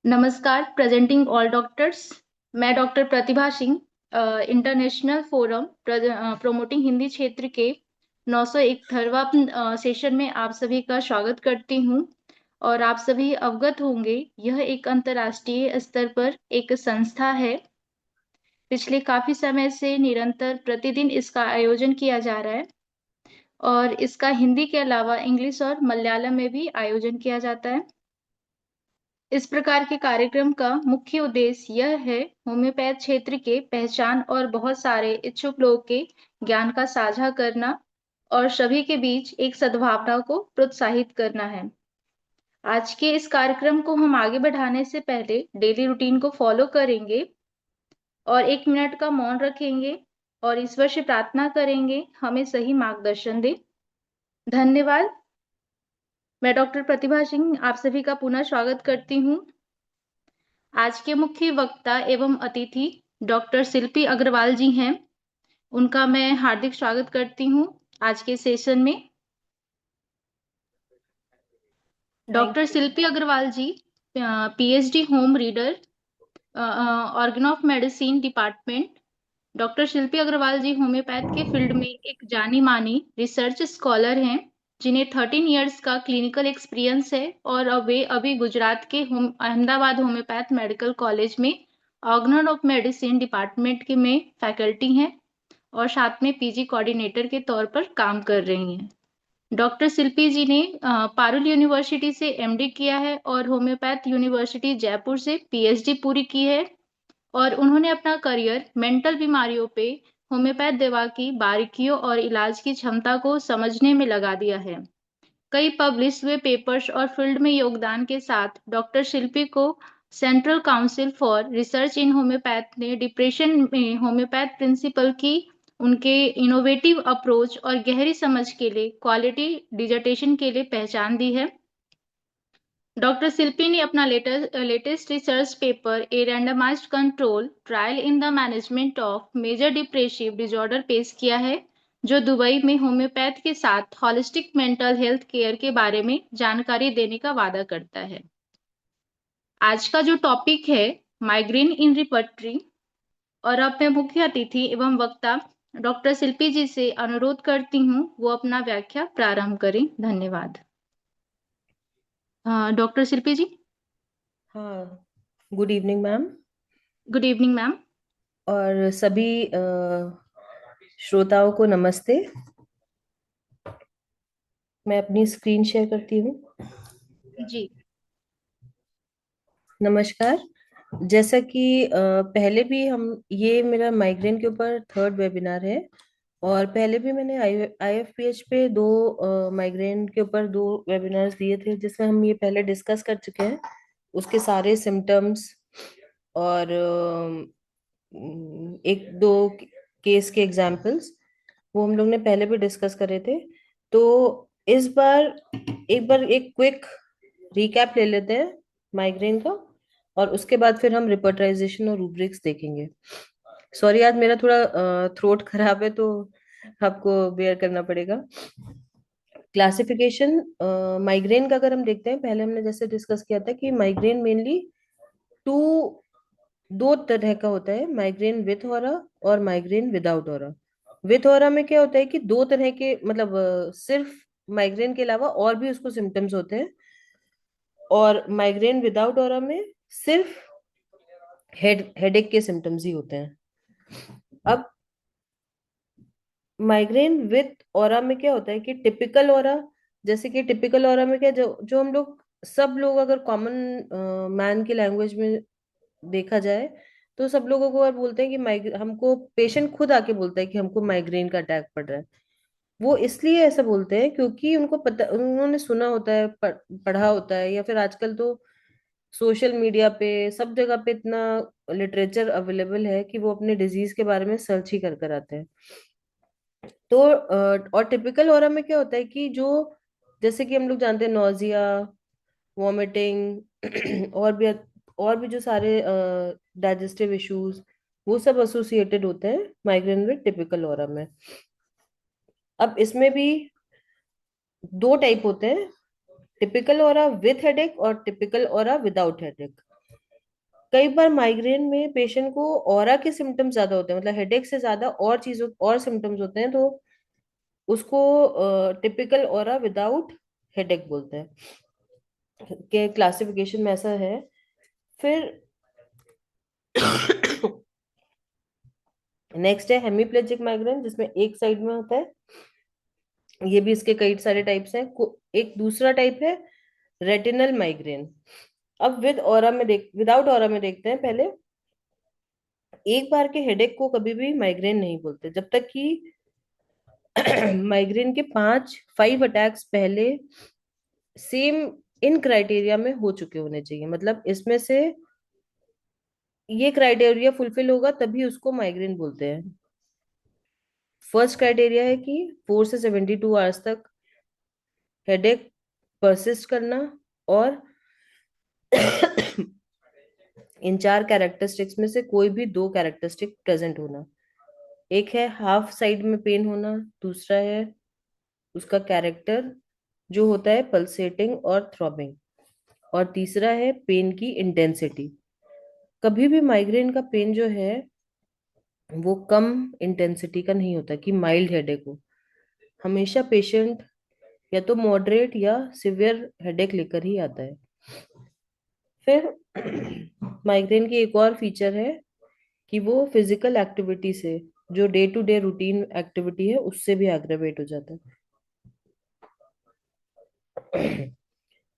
नमस्कार, presenting all doctors. मैं doctor Pratibha Singh, international forum promoting Hindi क्षेत्र के 901वां सेशन में आप सभी का स्वागत करती हूं। और आप सभी अवगत होंगे, यह एक अंतर्राष्ट्रीय स्तर पर एक संस्था है। पिछले काफी समय से निरंतर प्रतिदिन इसका आयोजन किया जा रहा है और इसका हिंदी के अलावा इंग्लिश और मलयालम में भी आयोजन किया जाता है। इस प्रकार के कार्यक्रम का मुख्य उद्देश्य यह है होम्योपैथ क्षेत्र के पहचान और बहुत सारे इच्छुक लोगों के ज्ञान का साझा करना और सभी के बीच एक सद्भावना को प्रोत्साहित करना है। आज के इस कार्यक्रम को हम आगे बढ़ाने से पहले डेली रूटीन को फॉलो करेंगे और 1 मिनट का मौन रखेंगे और ईश्वर से प्रार्थना करेंगे हमें सही मार्गदर्शन दे। धन्यवाद। मैं डॉक्टर प्रतिभा सिंह आप सभी का पुनः स्वागत करती हूँ। आज के मुख्य वक्ता एवं अतिथि डॉक्टर शिल्पी अग्रवाल जी हैं। उनका मैं हार्दिक स्वागत करती हूँ आज के सेशन में। Thank doctor you. Shilpi Agrawal ji PhD home reader, organ of medicine department. Doctor Shilpi Agrawal ji homeopath के फील्ड में एक जानी मानी रिसर्च स्कॉलर हैं, जिन्हें 13 इयर्स का क्लिनिकल एक्सपीरियंस है और अब वे अभी गुजरात के अहमदाबाद होम्योपैथ मेडिकल कॉलेज में ऑर्गन ऑफ मेडिसिन डिपार्टमेंट के में फैकल्टी हैं और साथ में पीजी कोऑर्डिनेटर के तौर पर काम कर रही हैं। डॉक्टर शिल्पी जी ने पारुल यूनिवर्सिटी से एमडी किया है और होम्योपैथ यूनिवर्सिटी जयपुर से पीएचडी पूरी की है और उन्होंने अपना करियर मेंटल बीमारियों पे होम्योपैथ दवा की बारीकियों और इलाज की क्षमता को समझने में लगा दिया है। कई पब्लिश हुए पेपर्स और फील्ड में योगदान के साथ डॉक्टर शिल्पी को central council for research in homeopath ने डिप्रेशन में होम्योपैथ प्रिंसिपल की उनके इनोवेटिव अप्रोच और गहरी समझ के लिए क्वालिटी डिजर्टेशन के लिए पहचान दी है। डॉक्टर शिल्पी ने अपना latest research paper a randomized control trial in the management of major depressive disorder पेश किया है, जो दुबई में होम्योपैथ के साथ हॉलिस्टिक मेंटल हेल्थ केयर के बारे में जानकारी देने का वादा करता है। आज का जो टॉपिक है माइग्रेन इन रिपर्टरी, और अब मैं मुख्य अतिथि एवं वक्ता डॉक्टर शिल्पी जी से अनुरोध करती हूँ वो अपना व्याख्या प्रारंभ करें। धन्यवाद। डॉक्टर शिल्पी जी। हाँ, good evening ma'am. Good evening ma'am. और सभी श्रोताओं को नमस्ते। मैं अपनी स्क्रीन शेयर करती हूँ। जी। नमस्कार। जैसा कि पहले भी हम ये मेरा माइग्रेन के ऊपर थर्ड वेबिनार है। और पहले भी मैंने आईएफपीएच पे दो माइग्रेन के ऊपर दो वेबिनार्स दिए थे, जिसमें हम ये पहले डिस्कस कर चुके हैं उसके सारे सिम्टम्स और एक दो केस के एग्जाम्पल्स, वो हम लोग ने पहले भी डिस्कस करे थे। तो इस बार एक बार एक क्विक रिकैप ले लेते हैं माइग्रेन का, और उसके बाद फिर हम रिपर्टराइजेशन और रूब्रिक्स देखेंगे। सॉरी, आज मेरा थोड़ा थ्रोट खराब है, तो आपको बेयर करना पड़ेगा। क्लासिफिकेशन माइग्रेन का अगर हम देखते हैं, पहले हमने जैसे डिस्कस किया था कि माइग्रेन मेनली टू दो तरह का होता है, माइग्रेन विथ ऑरा और migraine without aura. With aura में क्या होता है कि दो तरह के मतलब सिर्फ माइग्रेन के अलावा और भी उसको सिम्टम्स होते हैं। और माइग्रेन विदाउट ऑरा में सिर्फ हेडेक के सिम्टम्स ही होते हैं। अब माइग्रेन विथ ऑरा में क्या होता है कि टिपिकल ऑरा, जैसे कि टिपिकल ऑरा में क्या, जो जो हम लोग सब लोग अगर कॉमन मैन की लैंग्वेज में देखा जाए, तो सब लोगों को और बोलते हैं कि हमको पेशेंट खुद आके बोलता है कि हमको माइग्रेन का अटैक पड़ रहा है। वो इसलिए ऐसा बोलते हैं क्योंकि उनको पता, उन्होंने सुना होता है, पढ़ा होता है, या फिर आजकल तो सोशल मीडिया पे सब जगह पे इतना लिटरेचर अवेलेबल है कि वो अपने डिजीज के बारे में सर्च ही कर कर आते हैं। तो और टिपिकल ऑरा में क्या होता है कि जो, जैसे कि हम लोग जानते हैं, नोजिया, वॉमिटिंग और भी जो सारे डाइजेस्टिव इश्यूज, वो सब एसोसिएटेड होते हैं माइग्रेन विद टिपिकल ऑरा में। अब इसमें भी दो टाइप होते हैं, टिपिकल ऑरा विथ हेडेक और टिपिकल ऑरा विदाउट हेडेक। कई बार माइग्रेन में पेशेंट को ऑरा के सिम्टम्स ज्यादा होते हैं, मतलब हेडेक से ज्यादा और चीजों और सिम्टम्स होते हैं, तो उसको टिपिकल ऑरा विदाउट हेडेक बोलते हैं, के क्लासिफिकेशन में ऐसा है। फिर नेक्स्ट है हेमीप्लेजिक माइग्रेन, जिसमें एक साइड में होता है। ये भी इसके कई सारे टाइप्स हैं। एक दूसरा टाइप है रेटिनल माइग्रेन। अब विदाउट ऑरा में देखते हैं पहले। एक बार के हेडेक को कभी भी माइग्रेन नहीं बोलते जब तक कि माइग्रेन के 5 अटैक्स पहले सेम इन क्राइटेरिया में हो चुके होने चाहिए, मतलब इसमें से ये क्राइटेरिया फुलफिल होगा तभी उसको माइग्रेन बोलते हैं। फर्स्ट क्राइटेरिया है कि 4 से 72 आवर्स तक हेडेक परसिस्ट करना, और इन 4 कैरेक्टरिस्टिक्स में से कोई भी 2 कैरेक्टरिस्टिक प्रेजेंट होना। एक है हाफ साइड में पेन होना, दूसरा है उसका कैरेक्टर जो होता है पल्सेटिंग और थ्रॉबिंग, और तीसरा है पेन की इंटेंसिटी। कभी भी माइग्रेन का पेन जो है वो कम इंटेंसिटी का नहीं होता कि माइल्ड हेडेक हो। हमेशा पेशेंट या तो मॉडरेट या सिवियर हेडेक लेकर ही आता है। फिर माइग्रेन की एक और फीचर है कि वो फिजिकल एक्टिविटी से, जो day to day routine activity है, उससे भी एग्रावेट हो जाता है।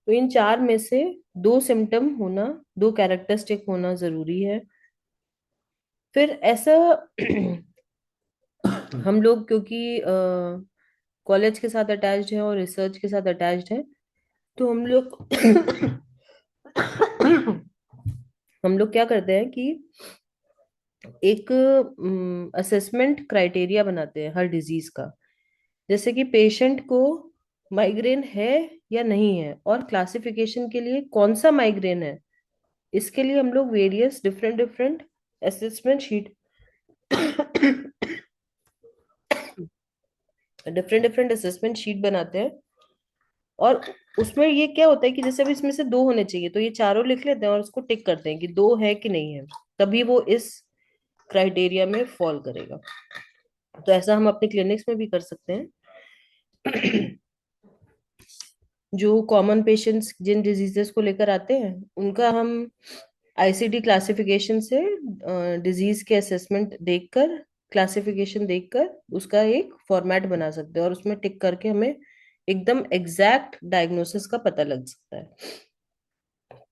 तो इन 4 में से 2 सिम्टम होना, 2 कैरेक्टरिस्टिक होना जरूरी है। फिर ऐसा हम लोग क्योंकि कॉलेज के साथ अटैच्ड है और रिसर्च के साथ अटैच्ड है, तो हम लोग क्या करते हैं कि एक असेसमेंट क्राइटेरिया बनाते हैं हर डिजीज का। जैसे कि पेशेंट को माइग्रेन है या नहीं है, और क्लासिफिकेशन के लिए कौन सा माइग्रेन है, इसके लिए हम लोग various different different assessment sheet different different assessment sheet बनाते हैं। और उसमें ये क्या होता है कि जैसे अभी इसमें से 2 होने चाहिए, तो ये चारों लिख लेते हैं और उसको टिक करते हैं कि 2 है कि नहीं है, तभी वो इस क्राइटेरिया में फॉल करेगा। तो ऐसा हम अपने क्लिनिक्स में भी कर सकते हैं। जो कॉमन पेशेंट्स जिन डिजीजेस को लेकर आते हैं, उनका हम आईसीडी क्लासिफिकेशन से डिजीज के असेसमेंट देखकर, क्लासिफिकेशन देखकर उसका एक फॉर्मेट बना सकते हैं, और उसमें टिक करके हमें एकदम एग्जैक्ट डायग्नोसिस का पता लग सकता है।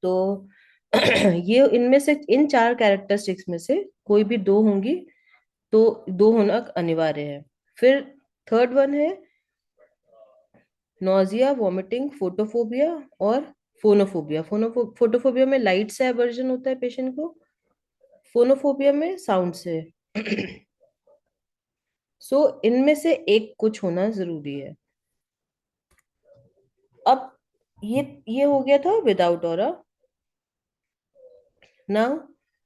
तो ये इनमें से, इन 4 कैरेक्टरिस्टिक्स में से कोई भी 2 होंगी, तो 2 होना अनिवार्य है। फिर थर्ड वन है नोजिया, वॉमिटिंग, फोटोफोबिया और फोनोफोबिया। फोटोफोबिया में लाइट से एवर्जन होता है पेशेंट को, फोनोफोबिया में साउंड से। सो इनमें से एक कुछ होना जरूरी है। अब ये हो गया था without aura. Now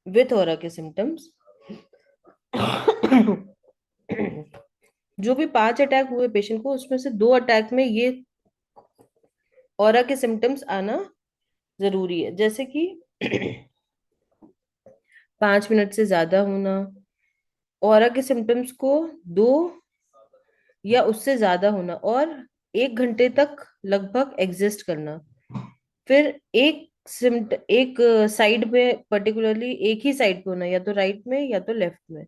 with aura के सिम्टम्स। जो भी 5 अटैक हुए पेशेंट को, उसमें से 2 अटैक में ये ऑरा के सिम्टम्स आना जरूरी है, जैसे कि 5 मिनट से ज्यादा होना, ऑरा के सिम्टम्स को 2 या उससे ज्यादा होना, और 1 घंटे तक लगभग एग्जिस्ट करना। फिर एक साइड में, पर्टिकुलरली एक ही साइड पे होना, या तो राइट में या तो लेफ्ट में।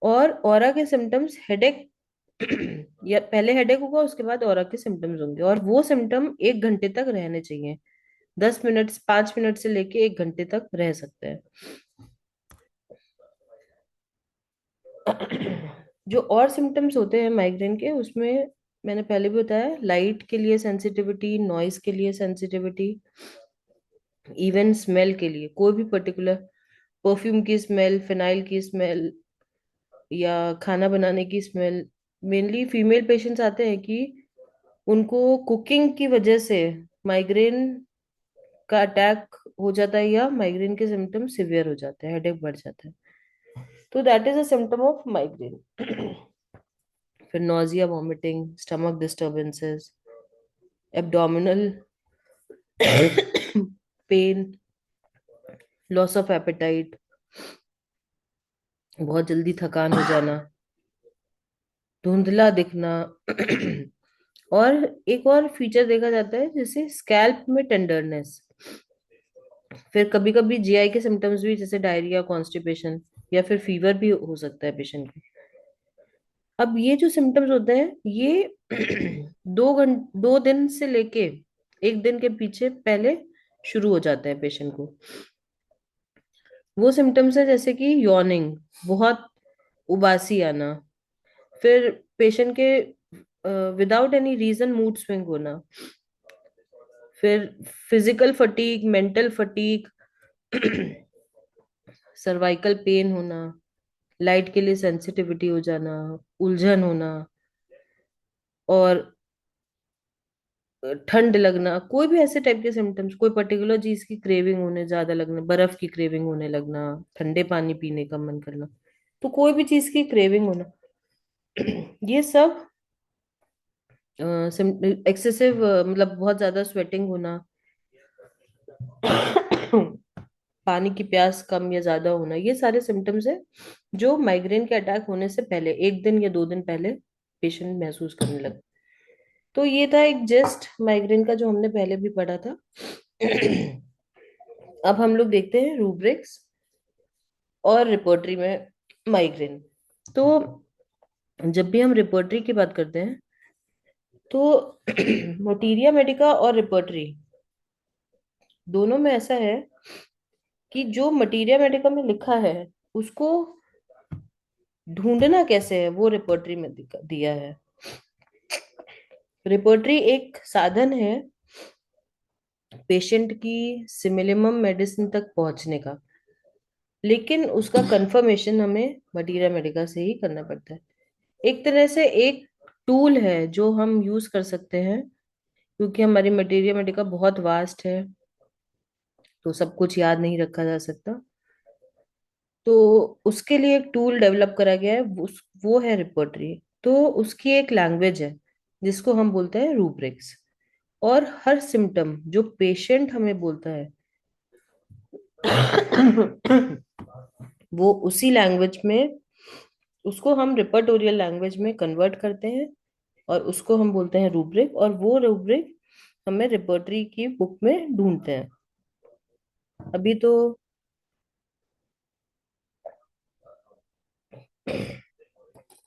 और ऑरा के सिम्टम्स हेडेक या पहले हेडेक होगा, उसके बाद ऑरा के सिम्टम्स होंगे, और वो सिम्टम 1 घंटे तक रहने चाहिए। 10 मिनट, 5 मिनट से लेके 1 घंटे तक रह सकते हैं। जो और सिम्टम्स होते हैं माइग्रेन के, उसमें मैंने पहले भी बताया, लाइट के लिए सेंसिटिविटी, नॉइज के लिए सेंसिटिविटी, इवन स्मेल के लिए, कोई भी पर्टिकुलर परफ्यूम की स्मेल, फिनाइल की स्मेल, या खाना बनाने की स्मेल। मेनली फीमेल पेशेंट्स आते हैं कि उनको कुकिंग की वजह से माइग्रेन का अटैक हो जाता है, या माइग्रेन के सिम्टम सिवियर हो जाते हैं, हेडेक बढ़ जाता है। तो that is a symptom of migraine. फिर nausea, vomiting, stomach disturbances, abdominal pain, loss of appetite, बहुत जल्दी थकान हो जाना, धुंधला दिखना। और एक और फीचर देखा जाता है जैसे स्कैल्प में टेंडरनेस। फिर कभी कभी जीआई के सिम्टम्स भी, जैसे डायरिया, कॉन्स्टिपेशन या फिर फीवर भी हो सकता है पेशेंट को। अब ये जो सिम्टम्स होते हैं ये 2 दिन से लेके 1 दिन के पीछे पहले शुरू हो जाते हैं पेशेंट को। वो सिम्टम्स है जैसे कि यॉर्निंग, बहुत उबासी आना, फिर पेशेंट के without any reason mood swing होना, फिर physical fatigue, mental fatigue, cervical pain होना, लाइट के लिए सेंसिटिविटी हो जाना, उलझन होना, और ठंड लगना, कोई भी ऐसे टाइप के सिम्टम्स, कोई पर्टिकुलर चीज की क्रेविंग होने ज्यादा लगना, बर्फ की क्रेविंग होने लगना, ठंडे पानी पीने का मन करना, तो कोई भी चीज की क्रेविंग होना, ये सब एक्सेसिव, मतलब बहुत ज्यादा स्वेटिंग होना, पानी की प्यास कम या ज्यादा होना, ये सारे सिम्टम्स है जो माइग्रेन के अटैक होने से पहले 1 दिन या 2 दिन पहले पेशेंट महसूस करने लगे। तो ये था एक जस्ट माइग्रेन का जो हमने पहले भी पढ़ा था। अब हम लोग देखते हैं रूब्रिक्स और रिपोर्टरी में माइग्रेन। तो जब भी हम रिपोर्टरी की बात करते हैं तो मोटीरिया मेडिका और रिपोर्टरी दोनों में ऐसा है कि जो मटीरिया मेडिका में लिखा है उसको ढूंढना कैसे है वो रिपोर्टरी में दिया है। रिपोर्टरी एक साधन है पेशेंट की सिमिलिमम मेडिसिन तक पहुंचने का, लेकिन उसका कंफर्मेशन हमें मटीरिया मेडिका से ही करना पड़ता है। एक तरह से एक टूल है जो हम यूज कर सकते हैं, क्योंकि हमारी मटीरिया मेडिका बहुत वास्ट है तो सब कुछ याद नहीं रखा जा सकता। तो उसके लिए एक टूल डेवलप करा गया है, वो है रिपोर्टरी। तो उसकी एक लैंग्वेज है जिसको हम बोलते हैं रूब्रिक्स, और हर सिम्टम जो पेशेंट हमें बोलता है वो उसी लैंग्वेज में, उसको हम रिपर्टोरियल लैंग्वेज में कन्वर्ट करते हैं और उसको हम बोलते हैं रूब्रिक, और वो रूब्रिक हमें रिपर्टरी की बुक में ढूंढते हैं। अभी तो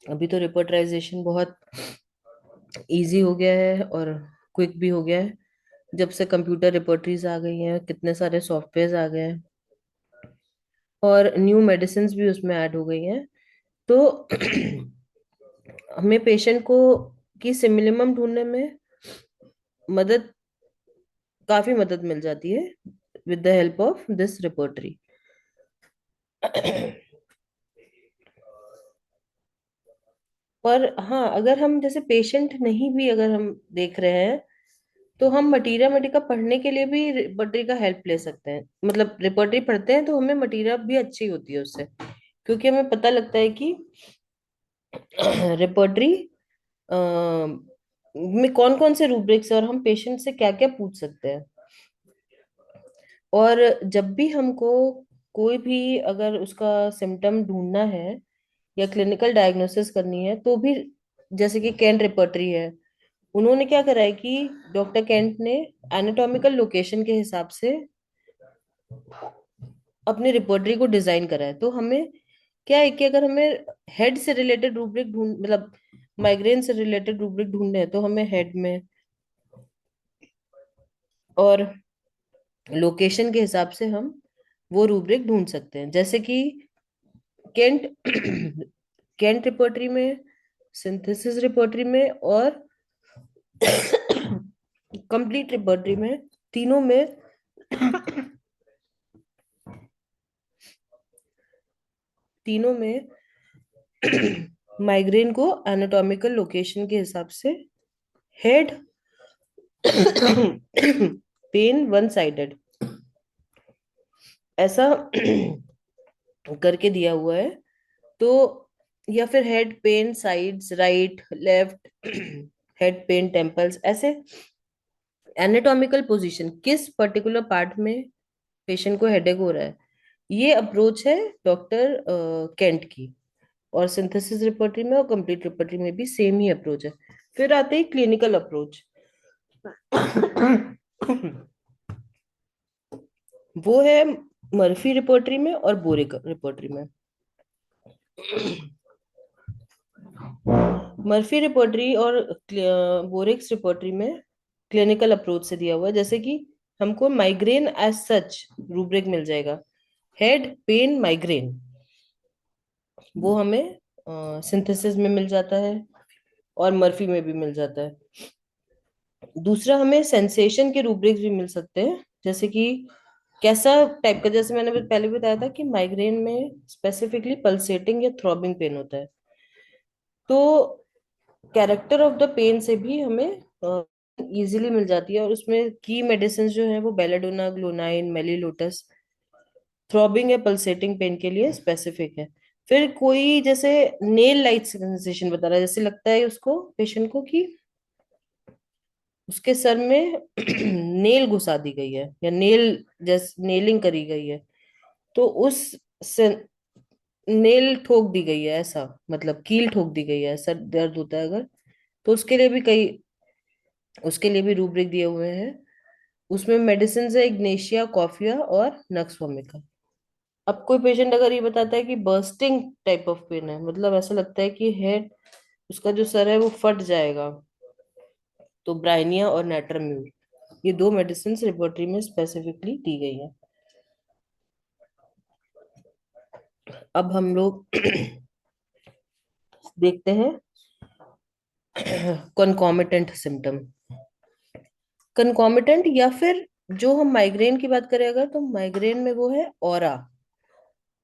अभी तो रिपोर्टराइजेशन बहुत इजी हो गया है और क्विक भी हो गया है। जब से कंप्यूटर रिपोर्टरीज आ गई हैं, कितने सारे सॉफ्टवेयर आ गए हैं और न्यू मेडिसिन भी उसमें ऐड हो गई हैं। तो हमें पेशेंट को की सिमिलिमम ढूंढने में मदद, काफी मदद मिल जाती है with the help of this repertory. और हाँ, अगर हम जैसे पेशेंट नहीं भी अगर हम देख रहे हैं तो हम मटीरिया मेडिका पढ़ने के लिए भी रिपोर्टरी का हेल्प ले सकते हैं। मतलब रिपोर्टरी पढ़ते हैं तो हमें मटीरिया भी अच्छी होती है उससे, क्योंकि हमें पता लगता है कि रिपोर्टरी में कौन कौन से रूब्रिक्स है और हम पेशेंट से क्या क्या पूछ सकते हैं। और जब भी हमको कोई भी अगर उसका सिम्टम ढूंढना है या क्लिनिकल डायग्नोसिस करनी है तो भी, जैसे कि कैंट रिपर्टरी है, उन्होंने क्या करा है कि डॉक्टर कैंट ने एनाटॉमिकल लोकेशन के हिसाब से अपनी रिपर्टरी को डिजाइन करा है। तो हमें क्या है कि अगर हमें हेड से रिलेटेड रूब्रिक ढूंढ, मतलब माइग्रेन से रिलेटेड रूब्रिक ढूंढने हैं तो हमें हेड में और लोकेशन के हिसाब से हम वो रूब्रिक ढूंढ सकते हैं। जैसे कि केंट केंट रिपोर्टरी में, सिंथेसिस रिपोर्टरी में और कंप्लीट रिपोर्टरी में, तीनों में तीनों में माइग्रेन को एनाटॉमिकल लोकेशन के हिसाब से हेड, पेन वन साइडेड, ऐसा करके दिया हुआ है। तो या फिर head pain sides, right left, head pen temples, ऐसे एनाटॉमिकल पोजीशन किस पर्टिकुलर पार्ट में पेशेंट को हेडेक हो रहा है ये अप्रोच है डॉक्टर केंट की। और सिंथेसिस रिपर्टरी में और कंप्लीट रिपर्टरी में भी सेम ही अप्रोच है। फिर आते हैं क्लिनिकल अप्रोच। वो है मर्फी रिपर्टरी में और बोरिक रिपर्टरी में। मर्फी रिपोर्टरी और बोरिक्स रिपोर्टरी में क्लिनिकल अप्रोच से दिया हुआ है, जैसे कि हमको माइग्रेन एज सच रूब्रिक मिल जाएगा। हेड पेन माइग्रेन, वो हमें सिंथेसिस में मिल जाता है और मर्फी में भी मिल जाता है। दूसरा, हमें सेंसेशन के रूब्रिक्स भी मिल सकते हैं, जैसे कि कैसा टाइप का, जैसे मैंने पहले भी बताया था कि माइग्रेन में स्पेसिफिकली पल्सेटिंग या थ्रॉबिंग पेन होता है। तो कैरेक्टर ऑफ द पेन से भी हमें इजीली मिल जाती है, और उसमें की मेडिसिन जो है वो बेलाडोना, ग्लोनाइन, मेलिलोटस थ्रॉबिंग या पल्सेटिंग पेन के लिए स्पेसिफिक है। फिर कोई जैसे नेल लाइट सेंसेशन बता रहा है, जैसे लगता है उसको पेशेंट को कि उसके सर में नेल घुसा दी गई है या नेल जैसे नेलिंग करी गई है, तो उस से नेल ठोक दी गई है, ऐसा मतलब कील ठोक दी गई है, सर दर्द होता है अगर, तो उसके लिए भी रूब्रिक दिए हुए हैं। उसमें मेडिसिन है इग्नेशिया, कॉफिया और नक्स वोमिका। अब कोई पेशेंट अगर ये बताता है कि बर्स्टिंग टाइप ऑफ पेन है, मतलब ऐसा लगता है कि हेड, उसका जो सर है वो फट जाएगा, तो ब्राइनिया और नेट्राम्यूल, ये दो मेडिसिन रिपोर्टरी में स्पेसिफिकली दी गई है। अब हम लोग देखते हैं कॉन्कॉमिटेंट सिम्टम। कन्कॉमिटेंट या फिर जो हम माइग्रेन की बात करें अगर, तो माइग्रेन में वो है ऑरा,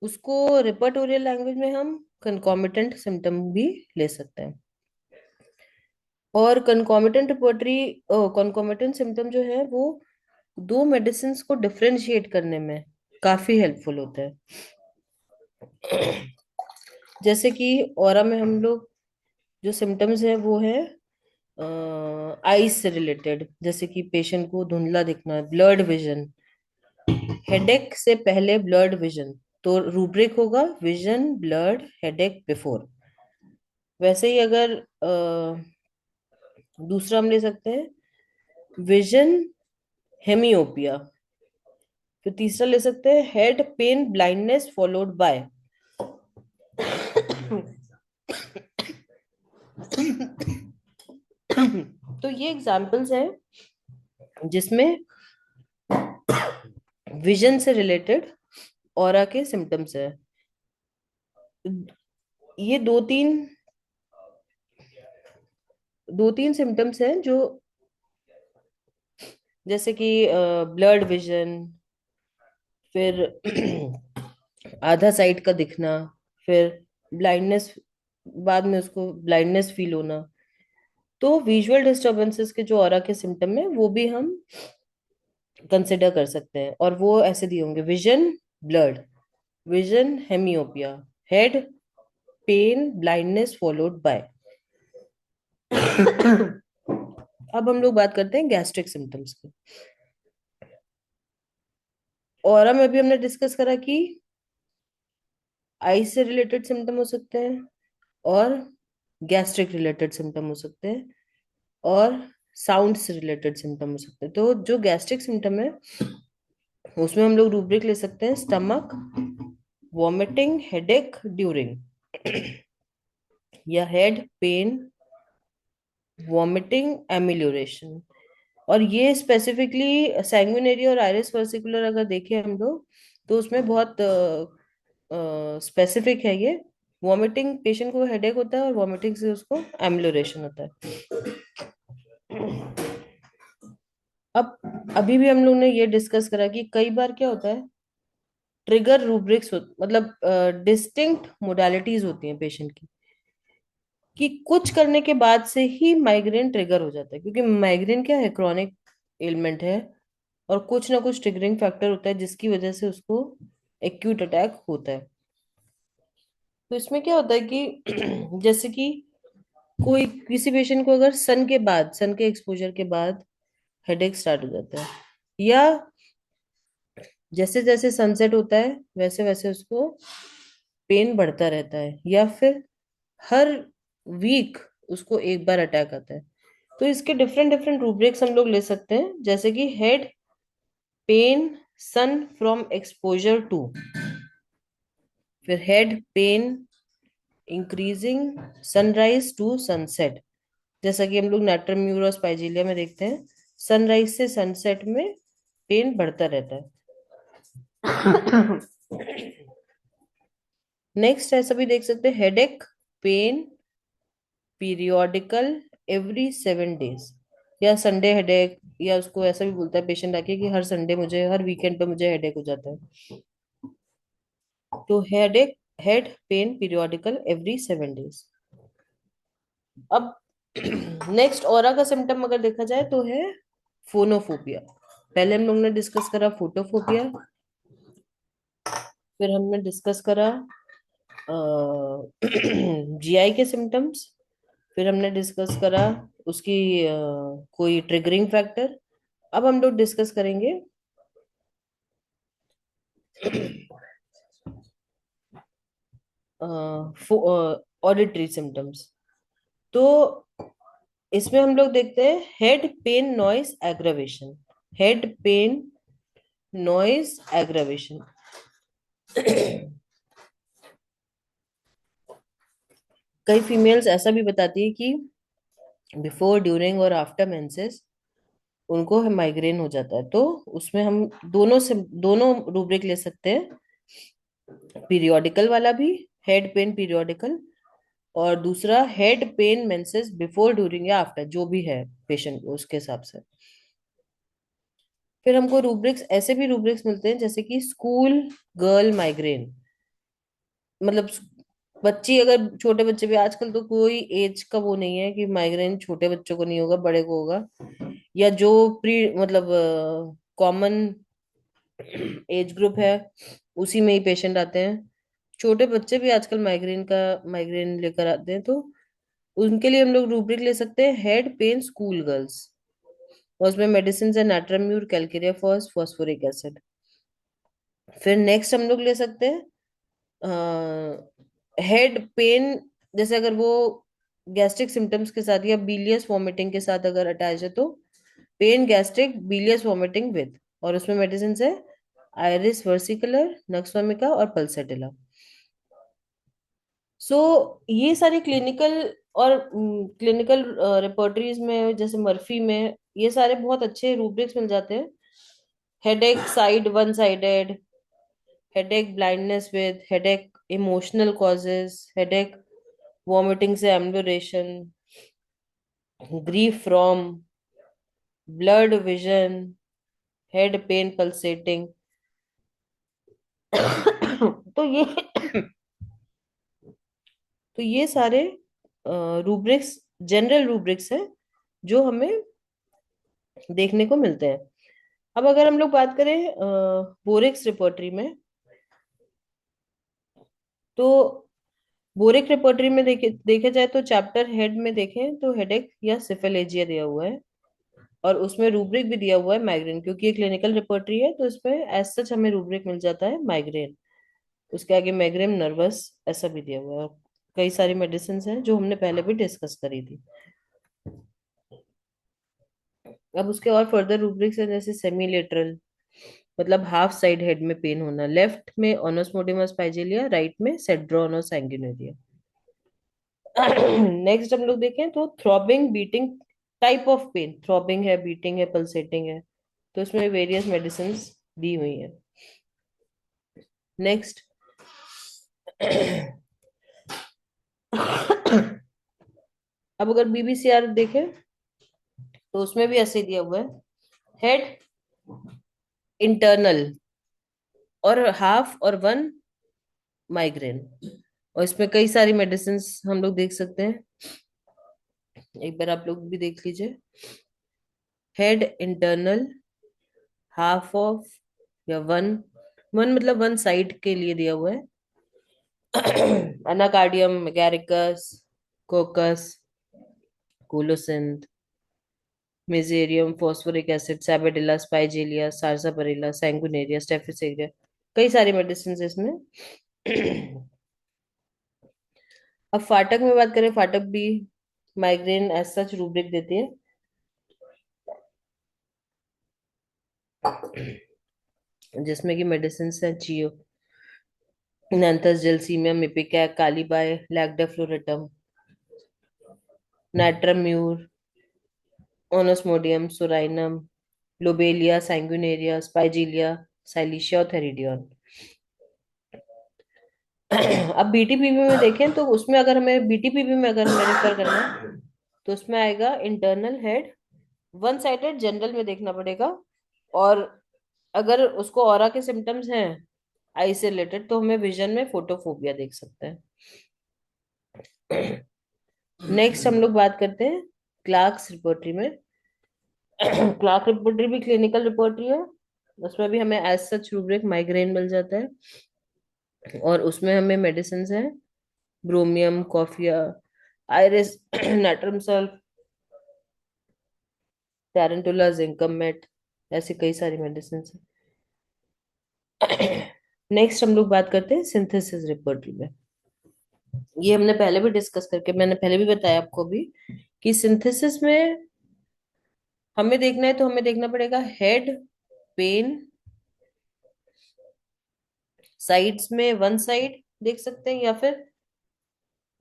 उसको रिपर्टोरियल लैंग्वेज में हम कन्कॉमिटेंट सिम्टम भी ले सकते हैं। और कन्कॉमिटेंट रिपर्टरी कन्कॉमिटेंट सिम्टम जो है वो दो मेडिसिन को डिफरेंशिएट करने में काफी हेल्पफुल होता है। जैसे कि ऑरा में हम लोग जो सिम्टम्स है वो है आईज से रिलेटेड, जैसे कि पेशेंट को धुंधला दिखना, ब्लर्ड विजन, हेडेक से पहले ब्लर्ड विजन, तो रूब्रिक होगा विजन ब्लर्ड हेडेक बिफोर। वैसे ही अगर दूसरा हम ले सकते हैं विजन हेमियोपिया। फिर तीसरा ले सकते हैं head pain blindness followed bye. तो ये एग्जांपल्स हैं जिसमें विजन से रिलेटेड ऑरा के सिम्टम्स है। ये दो तीन सिम्टम्स हैं जो, जैसे कि ब्लर्ड विजन, फिर आधा साइड का दिखना, फिर ब्लाइंडनेस, बाद में उसको ब्लाइंडनेस फील होना। तो विजुअल डिस्टरबेंसेस के जो ऑरा के सिम्टम है वो भी हम कंसिडर कर सकते हैं, और वो ऐसे दिए होंगे vision blurred, vision hemiopia, head pain blindness followed by. अब हम लोग बात करते हैं गैस्ट्रिक सिम्टम्स की। ऑरा में भी हमने डिस्कस करा कि आई से रिलेटेड सिम्टम हो सकते हैं, और गैस्ट्रिक रिलेटेड सिम्टम हो सकते हैं, और साउंड से रिलेटेड सिम्टम हो सकते हैं। तो जो गैस्ट्रिक सिम्टम है उसमें हम लोग रूब्रिक ले सकते हैं स्टमक, वॉमिटिंग, हेडेक ड्यूरिंग, या हेड पेन, वॉमिटिंग, एमिल्योरेशन। और ये स्पेसिफिकली सैंग्विनेरी और आइरिस वर्सिकुलर अगर देखें हम लोग, तो उसमें बहुत स्पेसिफिक है ये। वॉमिटिंग, पेशेंट को हेडेक होता है और वॉमिटिंग से उसको एम्बुलेशन होता है। अब अभी भी हम लोग ने ये डिस्कस करा कि कई बार क्या होता है, ट्रिगर रूब्रिक्स मतलब डिस्टिंक्ट मोडालिटीज होती हैं पेशेंट की, कि कुछ करने के बाद से ही माइग्रेन ट्रिगर हो जाता है, क्योंकि माइग्रेन क्या है, क्रॉनिक एलिमेंट है, और कुछ ना कुछ ट्रिगरिंग फैक्टर होता है जिसकी वजह से उसको एक्यूट अटैक होता है। तो इसमें क्या होता है कि जैसे कि कोई किसी पेशेंट को अगर सन के एक्सपोजर के बाद हेडेक स्टार्ट हो जाता है, या जैसे जैसे सनसेट होता है वैसे वैसे उसको पेन बढ़ता रहता है, या फिर हर वीक उसको एक बार अटैक आता है। तो इसके डिफरेंट डिफरेंट रूब्रिक्स हम लोग ले सकते हैं, जैसे कि head pain sun from exposure to, फिर head pain increasing sunrise to sunset, जैसा कि हम लोग नेट्रम और स्पाइजिलिया में देखते हैं, सनराइज से सनसेट में पेन बढ़ता रहता है। नेक्स्ट ऐसा भी देख सकते हैं, headache pain periodical every 7 days, या संडे हेडेक, या उसको ऐसा भी बोलता है पेशेंट आके कि हर संडे मुझे, हर वीकेंड पे मुझे हेडेक हो जाता है। तो headache, head pen periodical every 7 days. अब नेक्स्ट ऑरा का सिम्टम अगर देखा जाए तो है फोनोफोबिया। पहले हम लोग ने डिस्कस करा फोटोफोबिया, फिर हमने डिस्कस करा जीआई के सिम्टम्स, फिर हमने डिस्कस करा उसकी कोई ट्रिगरिंग फैक्टर। अब हम लोग डिस्कस करेंगे ऑडिटरी सिम्टम्स। तो इसमें हम लोग देखते हैं head pen noise aggravation, head pen noise aggravation. कई फीमेल्स ऐसा भी बताती है कि बिफोर ड्यूरिंग और आफ्टर मेंसेस उनको माइग्रेन हो जाता है। तो उसमें हम दोनों रूब्रिक ले सकते हैं, पीरियोडिकल वाला भी, हेड पेन पीरियोडिकल, और दूसरा head pen menses before during या आफ्टर, जो भी है पेशेंट को उसके हिसाब से। फिर हमको रूब्रिक्स, ऐसे भी रूब्रिक्स मिलते हैं जैसे कि स्कूल गर्ल माइग्रेन, मतलब बच्ची, अगर छोटे बच्चे भी, आजकल तो कोई एज का वो नहीं है कि माइग्रेन छोटे बच्चों को नहीं होगा बड़े को होगा, या जो प्री मतलब कॉमन एज ग्रुप है उसी में ही पेशेंट आते हैं। छोटे बच्चे भी आजकल माइग्रेन लेकर आते हैं, तो उनके लिए हम लोग रूब्रिक ले सकते हैं हेड पेन स्कूल गर्ल्स, और उसमें मेडिसिन है नाट्राम्यूर, कैलकेरिया फॉस, फॉस्फोरिक एसिड। फिर नेक्स्ट हम लोग ले सकते हैं हेड पेन, जैसे अगर वो गैस्ट्रिक सिम्टम्स के साथ या बिलियस वॉमिटिंग के साथ अगर अटैच है, तो पेन गैस्ट्रिक बिलियस वॉमिटिंग विद, और उसमें मेडिसिन है आयरिस वर्सिकलर, नक्सवामिका और पल्सेटिला। सो ये सारे क्लिनिकल और क्लिनिकल रिपोर्टरीज में, जैसे मर्फी में, ये सारे बहुत अच्छे रूब्रिक्स मिल जाते हैं। Headache side one sided, headache blindness with headache, emotional causes headache, vomiting से amelioration, grief from, blood vision, head pain pulsating. तो ये तो ये सारे रूब्रिक्स, जनरल रूब्रिक्स हैं जो हमें देखने को मिलते हैं। अब अगर हम लोग बात करें बोरिक्स रिपोर्टरी में, तो बोरिक रिपोर्टरी में देखे जाए तो चैप्टर हेड में देखें तो हेडेक या सिफेलेजिया दिया हुआ है, और उसमें रूब्रिक भी दिया हुआ है माइग्रेन, क्योंकि ये क्लिनिकल रिपोर्टरी है तो इसमें एज सच हमें रूब्रिक मिल जाता है माइग्रेन। उसके आगे माइग्रेन नर्वस ऐसा भी दिया हुआ है, और कई सारी मेडिसिन हैं जो हमने पहले भी डिस्कस करी थी। अब उसके और फर्दर रूब्रिक्स हैं, जैसे सेमीलेटरल, मतलब हाफ साइड हेड में पेन होना, लेफ्ट में ओनोस्मोटिमस पाइजेलिया, राइट में सेड्रोन और सैंग्यूनेरिया। नेक्स्ट हम लोग देखें तो throbbing beating type of pain, throbbing है, बीटिंग है, पल्सेटिंग है, तो इसमें वेरियस मेडिसिन दी हुई है। नेक्स्ट अब अगर बीबीसीआर देखें तो उसमें भी ऐसे ही दिया हुआ है, हेड इंटरनल और हाफ और वन माइग्रेन, और इसमें कई सारी मेडिसिन हम लोग देख सकते हैं। एक बार आप लोग भी देख लीजिए, हेड इंटरनल, हाफ ऑफ, या वन, वन मतलब वन साइड के लिए दिया हुआ है। Anacardium, agaricus, cocculus, colocynth, mezereum, phosphoric acid, sabadilla, spigelia, sarsaparilla, sanguinaria, staphysagria, कई सारी मेडिसिन है इसमें। अब फाटक में बात करें, फाटक भी माइग्रेन एज सच रूब्रिक देती है, जिसमें कि मेडिसिन है chionanthus, gelsemium, ipecac, kali bi, lac defloratum, natrum mur, onosmodium, psorinum, lobelia, sanguinaria, spigelia, silicea और थेरिडियन। अब बीटीपीवी में देखें तो उसमें अगर हमें बीटीपीवी में अगर हमें रेफर करना है तो उसमें आएगा internal head, one sided general में देखना पड़ेगा। और अगर उसको ऑरा के सिम्टम्स हैं आई से रिलेटेड तो हमें विजन में फोटोफोबिया देख सकते हैं। नेक्स्ट हम लोग बात करते हैं क्लार्क्स रिपोर्टरी में। क्लार्क रिपोर्टरी भी क्लिनिकल रिपोर्टरी है, उसमें भी हमें एज सच रूब्रिक माइग्रेन मिल जाता है। और उसमें हमें मेडिसिन है ब्रोमियम, कॉफिया, आयरिस, नाट्रम सल्फ, टैरेंटुला, जिंकम मेट, ऐसी कई सारी मेडिसिन है। नेक्स्ट हम लोग बात करते हैं सिंथेसिस रिपोर्टरी में। ये हमने पहले भी डिस्कस करके, मैंने पहले भी बताया आपको भी कि सिंथेसिस में हमें देखना है तो हमें देखना पड़ेगा हेड, पेन, साइड्स में वन साइड देख सकते हैं या फिर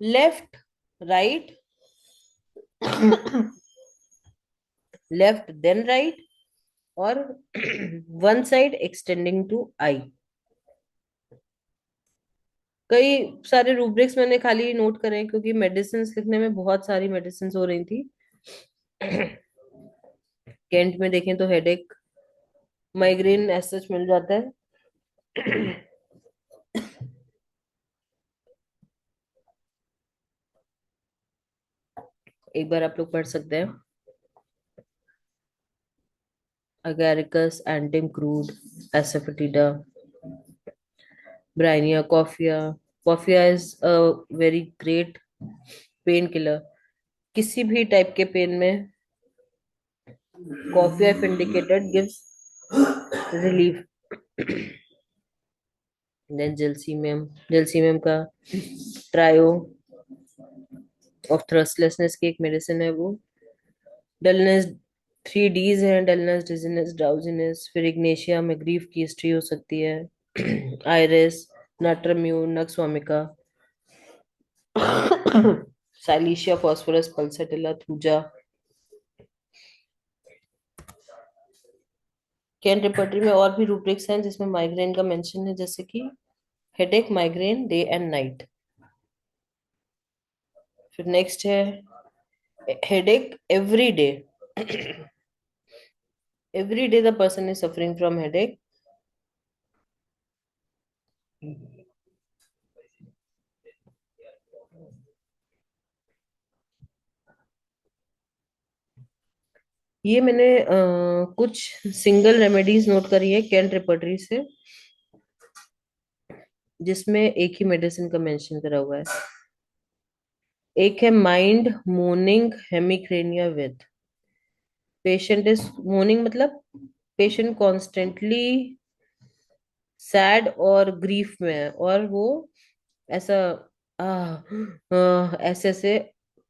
left, right, left then right, और one side extending to eye. कई सारे रूब्रिक्स मैंने खाली नोट करे हैं क्योंकि मेडिसिन लिखने में बहुत सारी मेडिसिन हो रही थी। कैंट में देखें तो हेडेक, माइग्रेन एज सच मिल जाता है। एक बार आप लोग पढ़ सकते हैं, agaricus, antim crud, asafoetida, bryonia, coffea. Coffea is a very great painkiller, किसी भी टाइप के पेन में coffea if indicated gives relief. Then gelsemium, gelsemium का ट्रायो ऑफ थ्रस्टलेसनेस की एक मेडिसिन है वो। डलनेस, 3 Ds हैं, डलनेस, डिजीनेस, ड्राउजीनेस। फिर इग्नेशिया में ग्रीफ की हिस्ट्री हो सकती है। Iris, natrum mur, nux vomica, silicea, phosphorus, pulsatilla, thuja. Kent repertory में और भी रूब्रिक्स हैं जिसमें माइग्रेन का मेंशन है, जैसे कि headache, migraine, day and night. फिर नेक्स्ट है headache every day. Every day the person is suffering from headache. ये मैंने कुछ सिंगल रेमेडीज नोट करी है कैंट रिपर्टरी से, जिसमें एक ही मेडिसिन का मेंशन करा हुआ है। एक है mind morning hemicrania with, patient is morning मतलब पेशेंट कॉन्स्टेंटली सैड और ग्रीफ में है, और वो ऐसा ऐसे ऐसे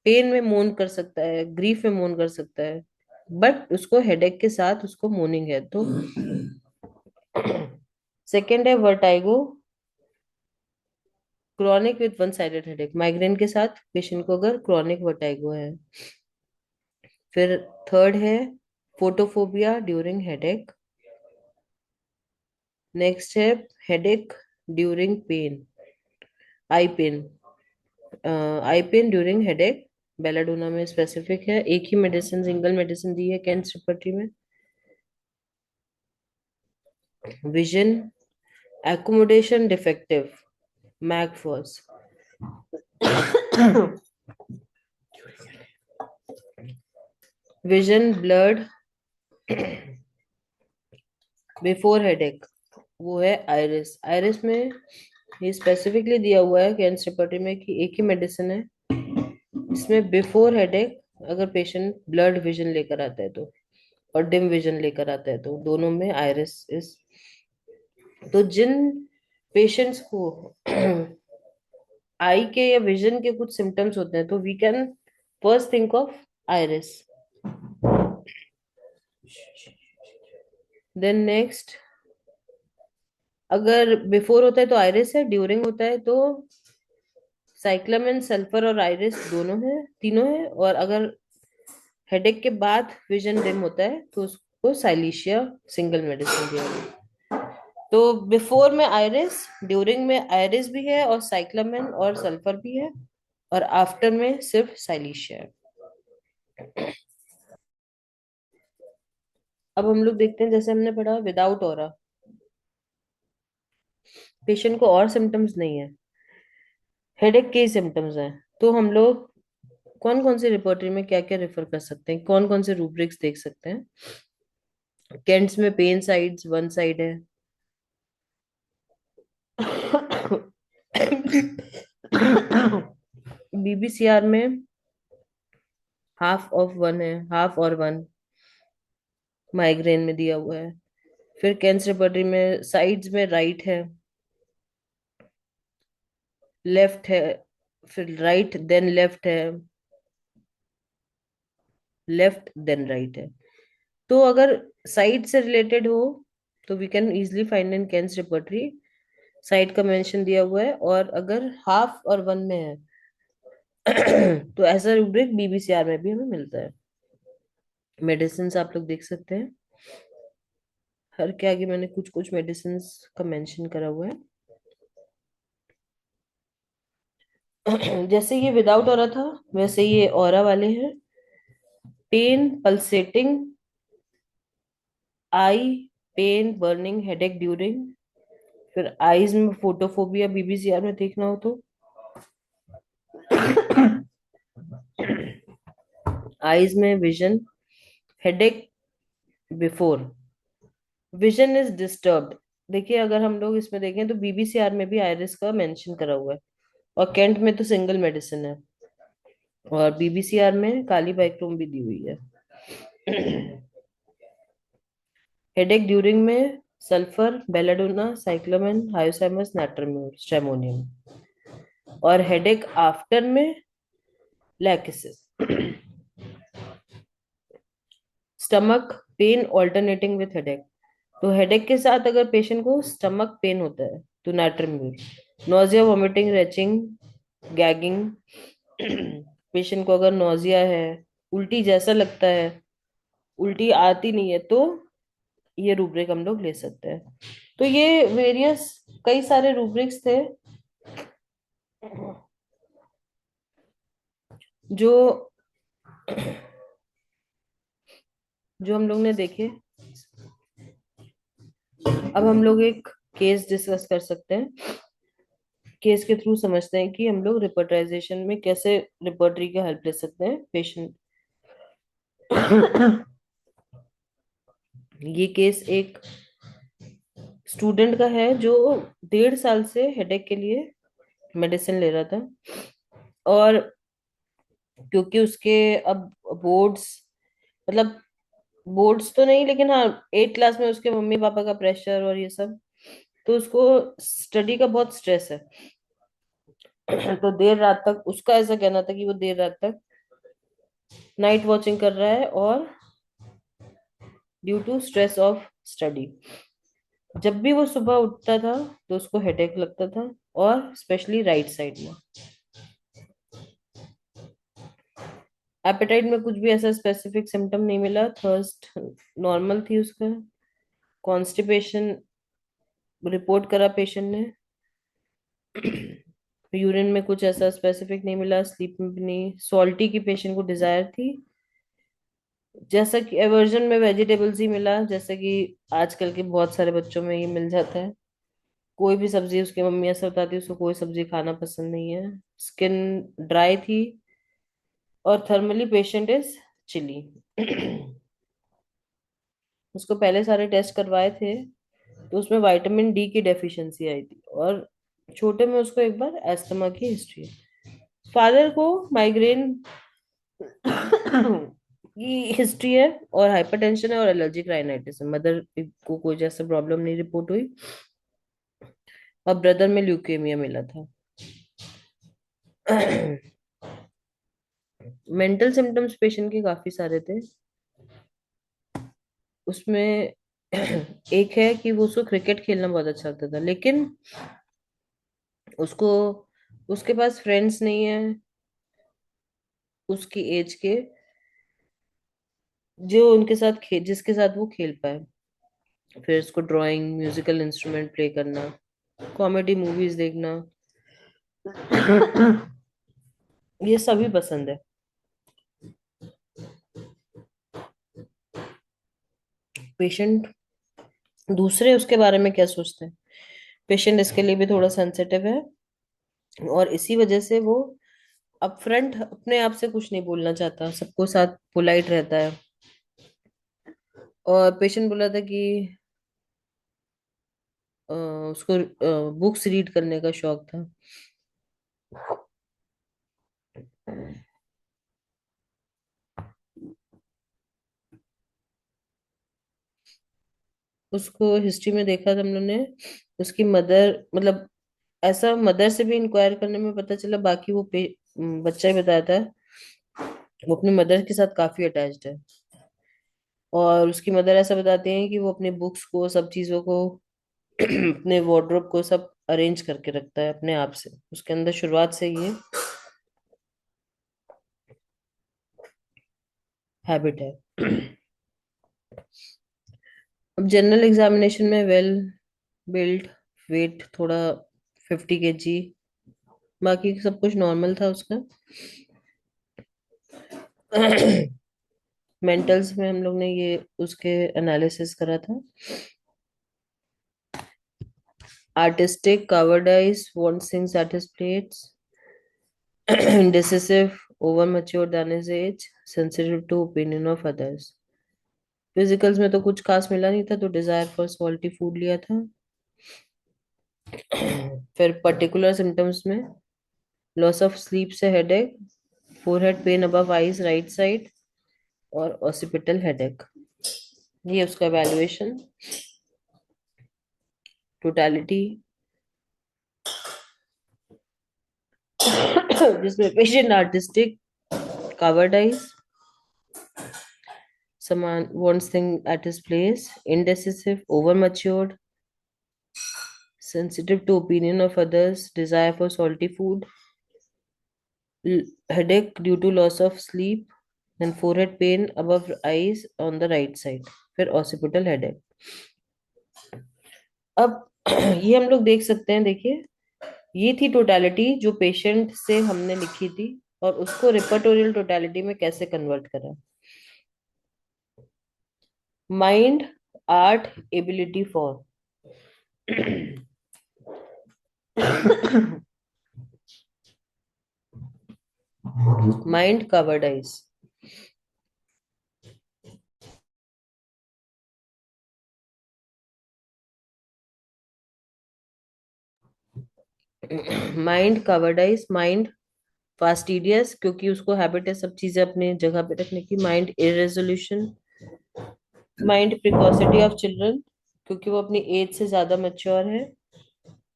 पेन में मोन कर सकता है, ग्रीफ में मोन कर सकता है, बट उसको हेडेक के साथ उसको मोर्निंग है तो। सेकेंड है vertigo, chronic with one sided headache, migraine के साथ पेशेंट को अगर क्रॉनिक वर्टाइगो है। फिर थर्ड है फोटोफोबिया ड्यूरिंग हेडेक। नेक्स्ट है headache during pain, eye pain, eye pain during headache, belladonna में स्पेसिफिक है। एक ही मेडिसिन, सिंगल मेडिसिन दी है कैंट रिपर्टरी में। Vision accommodation defective, mag phos. Vision blurred before headache, वो है आयरिस। आयरिस में ये स्पेसिफिकली दिया हुआ है कैंट रिपर्टरी में कि एक ही मेडिसिन है इसमें बिफोर हेडेक अगर पेशेंट ब्लर्ड विजन लेकर आता है तो, और डिम विजन लेकर आता है तो, दोनों में आयरिस इज। तो जिन पेशेंट्स को आई के या विजन के कुछ सिम्टम्स होते हैं, तो we can first think of iris. Then next, अगर बिफोर होता है तो आयरिस है, ड्यूरिंग होता है तो साइक्लामेन, सल्फर और आयरिस दोनों है, तीनों है, और अगर हेडेक के बाद विजन डिम होता है तो उसको साइलिशिया सिंगल मेडिसिन दिया जाता है। तो बिफोर में आयरिस, ड्यूरिंग में आयरिस भी है और साइक्लामेन और सल्फर भी है, और आफ्टर में सिर्फ साइलिशिया है। अब हम लोग देखते हैं, जैसे हमने पढ़ा विदाउट ऑरा, पेशेंट को और सिम्टम्स नहीं है, हेडेक के ही सिम्टम्स हैं, तो हम लोग कौन कौन से रिपोर्टरी में क्या क्या रेफर कर सकते हैं, कौन कौन से रूब्रिक्स देख सकते हैं। केंट्स में पेन साइड्स वन साइड है। बीबीसीआर में हाफ ऑफ वन है, हाफ और वन माइग्रेन में दिया हुआ है। फिर केंट्स रिपोर्टरी में साइड्स में राइट है, लेफ्ट है, फिर राइट देन लेफ्ट है, लेफ्ट देन राइट है। तो अगर साइड से रिलेटेड हो तो we can easily find in Kent's repertory, side का मेंशन दिया हुआ है। और अगर हाफ और वन में है तो ऐसा रूब्रिक बीबीसीआर में भी हमें मिलता है। मेडिसिन आप लोग देख सकते हैं, हर के आगे मैंने कुछ कुछ मेडिसिन का मेंशन करा हुआ है। जैसे ये विदाउट ऑरा था, वैसे ये ऑरा वाले हैं। पेन, पल्सेटिंग, आई, पेन, बर्निंग, हेडेक ड्यूरिंग। फिर आईज में फोटोफोबिया बीबीसीआर में देखना हो तो आईज में vision, headache before, vision is disturbed. देखिए अगर हम लोग इसमें देखें तो बीबीसीआर में भी आयरिस का मेंशन करा हुआ है, और केंट में तो सिंगल मेडिसिन है, और बीबीसीआर में काली बाइक्रोम भी दी हुई है। हेडेक ड्यूरिंग में sulphur, belladonna, cyclamen, hyoscyamus, natrum mur, stramonium. और हेडेक आफ्टर में lachesis. Stomach pain alternating with headache, तो हेडेक के साथ अगर पेशेंट को स्टमक पेन होता है तो natrum mur. Nausea, vomiting, retching, gagging, patient को अगर नोजिया है, उल्टी जैसा लगता है, उल्टी आती नहीं है, तो ये रूब्रिक हम लोग ले सकते हैं। तो ये वेरियस कई सारे रूब्रिक्स थे जो जो हम लोग ने देखे। अब हम लोग एक केस डिस्कस कर सकते हैं, केस के थ्रू समझते हैं कि हम लोग रिपोर्टराइजेशन में कैसे रिपोर्टरी का हेल्प ले सकते हैं पेशेंट। ये केस एक स्टूडेंट का है जो 1.5 साल से हेडेक के लिए मेडिसिन ले रहा था, और क्योंकि उसके अब बोर्ड्स, मतलब बोर्ड्स तो नहीं लेकिन हाँ 8 क्लास में उसके मम्मी पापा का प्रेशर और ये सब, तो उसको स्टडी का बहुत स्ट्रेस है। तो देर रात तक उसका ऐसा कहना था कि वो देर रात तक नाइट वॉचिंग कर रहा है, और due to stress of study जब भी वो सुबह उठता था तो उसको हेडेक लगता था, और स्पेशली राइट साइड में। एपेटाइट में कुछ भी ऐसा स्पेसिफिक सिम्टम नहीं मिला, थर्स्ट नॉर्मल थी उसका, कॉन्स्टिपेशन रिपोर्ट करा पेशेंट ने, यूरिन में कुछ ऐसा स्पेसिफिक नहीं मिला, स्लीप में भी नहीं, सॉल्टी की पेशेंट को डिजायर थी, जैसा कि एवर्जन में वेजिटेबल्स ही मिला, जैसा कि आजकल के बहुत सारे बच्चों में ये मिल जाता है। कोई भी सब्जी उसकी मम्मी ऐसा बताती है उसको कोई सब्जी खाना पसंद नहीं है। स्किन ड्राई थी, और थर्मली पेशेंट इज चिली। उसको पहले सारे टेस्ट करवाए थे तो उसमें विटामिन डी की डेफिशिएंसी आई थी, और छोटे में उसको एक बार एस्थमा की हिस्ट्री है। फादर को माइग्रेन ये हिस्ट्री है, और हाइपरटेंशन है, और एलर्जिक राइनाइटिस है। मदर को कोई जैसा प्रॉब्लम नहीं रिपोर्ट हुई, और ब्रदर में ल्यूकेमिया मिला था। मेंटल सिम्टम्स पेशेंट के काफी सारे थे। उसमें एक है कि वो उसको क्रिकेट खेलना बहुत अच्छा लगता था, लेकिन उसको उसके पास फ्रेंड्स नहीं है उसकी एज के, जो उनके साथ जिसके साथ वो खेल पाए। फिर उसको ड्राइंग, म्यूजिकल इंस्ट्रूमेंट प्ले करना, कॉमेडी मूवीज देखना, ये सभी पसंद है। पेशेंट दूसरे उसके बारे में क्या सोचते हैं, पेशेंट इसके लिए भी थोड़ा सेंसिटिव है, और इसी वजह से वो अपफ्रंट अपने आप से कुछ नहीं बोलना चाहता, सबको साथ पोलाइट रहता है। और पेशेंट बोला था कि उसको बुक्स रीड करने का शौक था। उसको हिस्ट्री में देखा था हम लोग ने, उसकी मदर मतलब, ऐसा मदर से भी इंक्वायर करने में पता चला, बाकी वो बच्चा ही बताया था, वो अपनी मदर के साथ काफी अटैच्ड है। और उसकी मदर ऐसा बताते हैं कि वो अपने बुक्स को, सब चीजों को, अपने वार्डरोब को सब अरेंज करके रखता है अपने आप से, उसके अंदर शुरुआत से ये हैबिट है। अब जनरल एग्जामिनेशन में वेल बिल्ट, वेट थोड़ा 50 kg, बाकी सब कुछ नॉर्मल था उसका। मेंटल्स में हम लोग ने ये उसके एनालिसिस करा था। Artistic, कावर्डाइज, wants things at his plates, indecisive, over mature than his age, sensitive to opinion of others। Physicals में तो कुछ खास मिला नहीं था, तो डिजायर फॉर सॉल्टी फूड लिया था। फिर पर्टिकुलर सिम्टम्स में लॉस ऑफ स्लीप से headache, forehead pain above eyes right side, और ऑसिपिटल हेडेक। ये उसका एवेल्युएशन, टोटलिटी, जिसमें patient artistic, covered eyes, someone wants thing at his place, indecisive, over matured, sensitive to opinion of others, desire for salty food, headache due to loss of sleep, and forehead pain above eyes on the right side, फिर occipital headache। अब ये हम लोग देख सकते हैं, देखिए, ये थी टोटालिटी जो पेशेंट से हमने लिखी थी, और उसको रिपर्टोरियल टोटालिटी में कैसे कन्वर्ट करा। Mind, art, ability for, mind, covered eyes. Mind, covered eyes, mind fastidious, क्योंकि उसको हैबिट है सब चीजें अपने जगह पे रखने की। Mind irresolution, mind precocity of children, क्योंकि वो अपनी एज से ज्यादा मैच्योर है।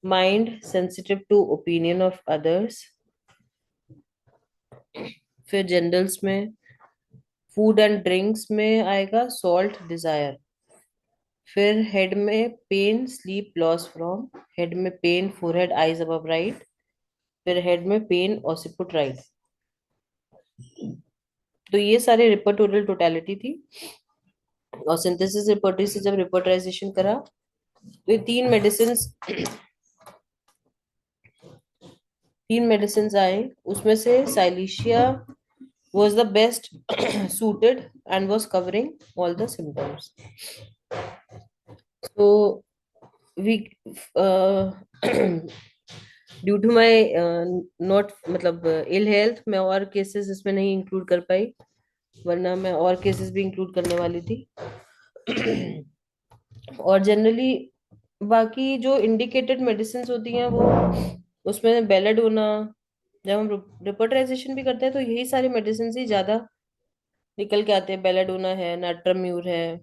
Mind sensitive to opinion of others. फिर जनरल्स में फूड एंड ड्रिंक्स में आएगा सॉल्ट डिजायर। फिर हेड में pain, sleep loss from, head में pain, forehead eyes above right, फिर हेड में पेन, ऑसिपुट राइट। तो ये सारे रिपर्टोरियल टोटलिटी थी। और सिंथेसिस रिपर्टरी से जब रिपोर्टराइजेशन करा, तो ये तीन मेडिसिन आए। उसमें से silicea was the best suited and was covering all the symptoms. So we due to my not मतलब इल हेल्थ, मैं और केसेस इसमें नहीं इंक्लूड कर पाई, वरना मैं और केसेस भी इंक्लूड करने वाली थी। और जनरली बाकी जो इंडिकेटेड मेडिसिन होती हैं वो, उसमें बेलेडोना, जब हम रिपोर्टराइजेशन भी करते हैं तो यही सारी मेडिसिन ही ज्यादा निकल के आते हैं। बेलाडोना है, नाट्रम्यूर है,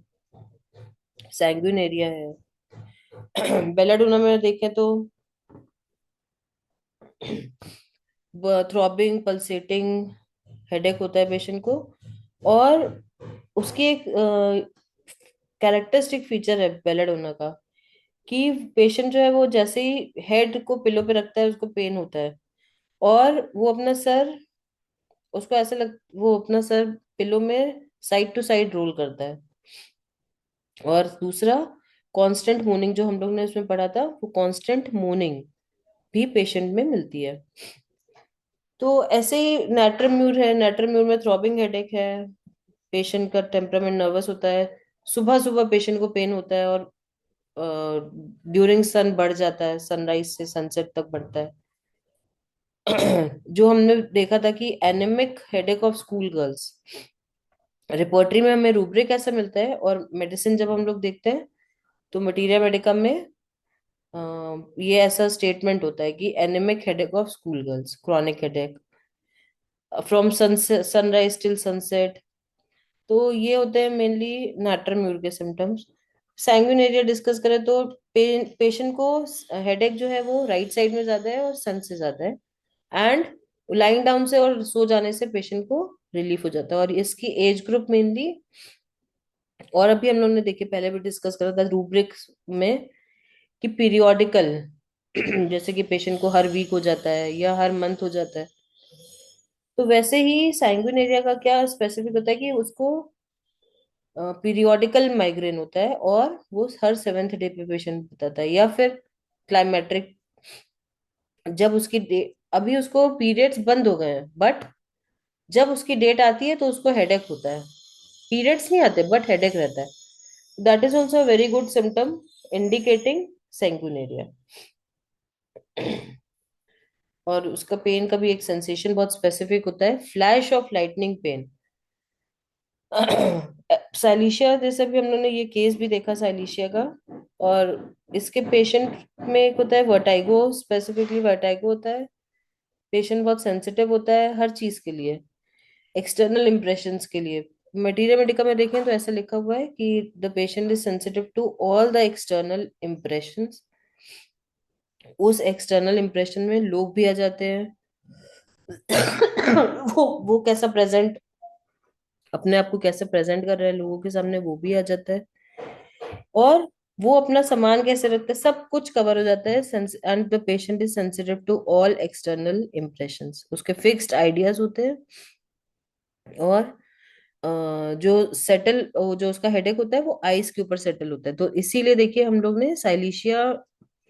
सैंग्विनेरिया है। बेलाडोना में देखें तो थ्रॉबिंग पल्सेटिंग हेडेक होता है पेशेंट को। और उसकी एक कैरेक्टरिस्टिक फीचर है बेलाडोना का कि पेशेंट जो है वो जैसे ही हेड को पिलो पे रखता है उसको पेन होता है। और वो अपना सर, उसको ऐसा लग, वो अपना सर पिलो में साइड टू साइड रोल करता है। और दूसरा, कांस्टेंट मोर्निंग जो हम लोग ने उसमें पढ़ा था, वो कांस्टेंट मोर्निंग भी पेशेंट में मिलती है। तो ऐसे ही नाट्रम्यूर है, नाट्रम्यूर में थ्रॉबिंग हेडेक है, पेशेंट का टेम्परामेंट नर्वस होता है, सुबह सुबह पेशेंट को पेन होता है, और ड्यूरिंग सन बढ़ जाता है, सनराइज से सनसेट तक बढ़ता है। जो हमने देखा था कि anaemic headache of school girls, repertory में हमें रूब्रिक ऐसा मिलता है, और मेडिसिन जब हम लोग देखते हैं तो मटीरिया मेडिका में ये ऐसा स्टेटमेंट होता है कि anaemic headache of school girls, chronic headache from sunrise till sunset. तो ये होते हैं मेनली नाट्रम्यूर के सिम्टम्स। सैंग्विनेरिया डिस्कस करें तो पेशेंट को हेडेक जो है वो राइट साइड में ज्यादा है और सन से ज्यादा है। एंड लाइंग डाउन से और सो जाने से पेशेंट को रिलीफ हो जाता है। और इसकी एज ग्रुप मेनली, और अभी हम लोग ने देखे पहले भी डिस्कस करा था रूब्रिक में, कि पीरियोडिकल जैसे कि पेशेंट को हर वीक हो जाता है या हर मंथ हो जाता है। तो वैसे ही सैंग्विनेरिया का क्या स्पेसिफिक होता है कि उसको पीरियोडिकल माइग्रेन होता है, और वो हर सेवेंथ डे पे पेशेंट बताता है, या फिर क्लाइमेट्रिक, जब उसकी डे, अभी उसको पीरियड्स बंद हो गए हैं बट जब उसकी डेट आती है तो उसको हेडेक होता है। पीरियड्स नहीं आते बट हेडेक रहता है। That is also very good symptom indicating sanguinaria. और उसका पेन का भी एक सेंसेशन बहुत स्पेसिफिक होता है, flash of lightning pain. Silicea जैसे भी हम लोगों ने ये केस भी देखा साइलीशिया का। और इसके पेशेंट में एक होता है वर्टाइगो, स्पेसिफिकली वर्टाइगो होता है। पेशेंट बहुत सेंसिटिव होता है हर चीज के लिए, एक्सटर्नल इम्प्रेशंस के लिए। मटीरियल मेडिका में देखें तो ऐसा लिखा हुआ है कि the patient is sensitive to all the external impressions. उस एक्सटर्नल इम्प्रेशन में लोग भी आ जाते हैं। वो कैसा प्रेजेंट, अपने आप को कैसे प्रेजेंट कर रहे हैं लोगों के सामने, वो भी आ जाता है। और वो अपना सामान कैसे रखते हैं, सब कुछ कवर हो जाता है। And the patient is sensitive to all external impressions, उसके फिक्स्ड आइडियाज होते हैं। और जो सेटल, जो उसका हेडेक होता है वो आइस के ऊपर सेटल होता है। तो इसीलिए देखिए हम लोग ने साइलीशिया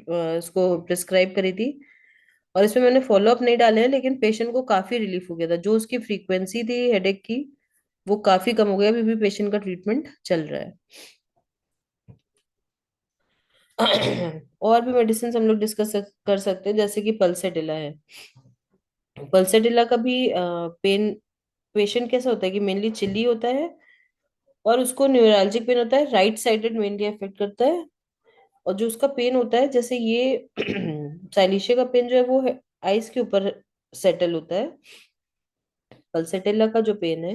उसको प्रिस्क्राइब करी थी। और इसमें मैंने फॉलो अप नहीं डाले हैं, लेकिन पेशेंट को काफी रिलीफ हो गया था। जो उसकी फ्रीक्वेंसी थी हेडेक की वो काफी कम हो गया। अभी भी पेशेंट का ट्रीटमेंट चल रहा है। और भी मेडिसिन हम लोग डिस्कस कर सकते हैं, जैसे कि पल्सेटिला है। पल्सेटिला का भी पेन, पेशेंट कैसा होता है कि मेनली चिल्ली होता है, और उसको न्यूरल्जिक पेन होता है, राइट साइडेड मेनली अफेक्ट करता है। और जो उसका पेन होता है, जैसे ये साइलिशिया का पेन जो है वो है आइस के ऊपर सेटल होता है। पल्सेटिला का जो पेन है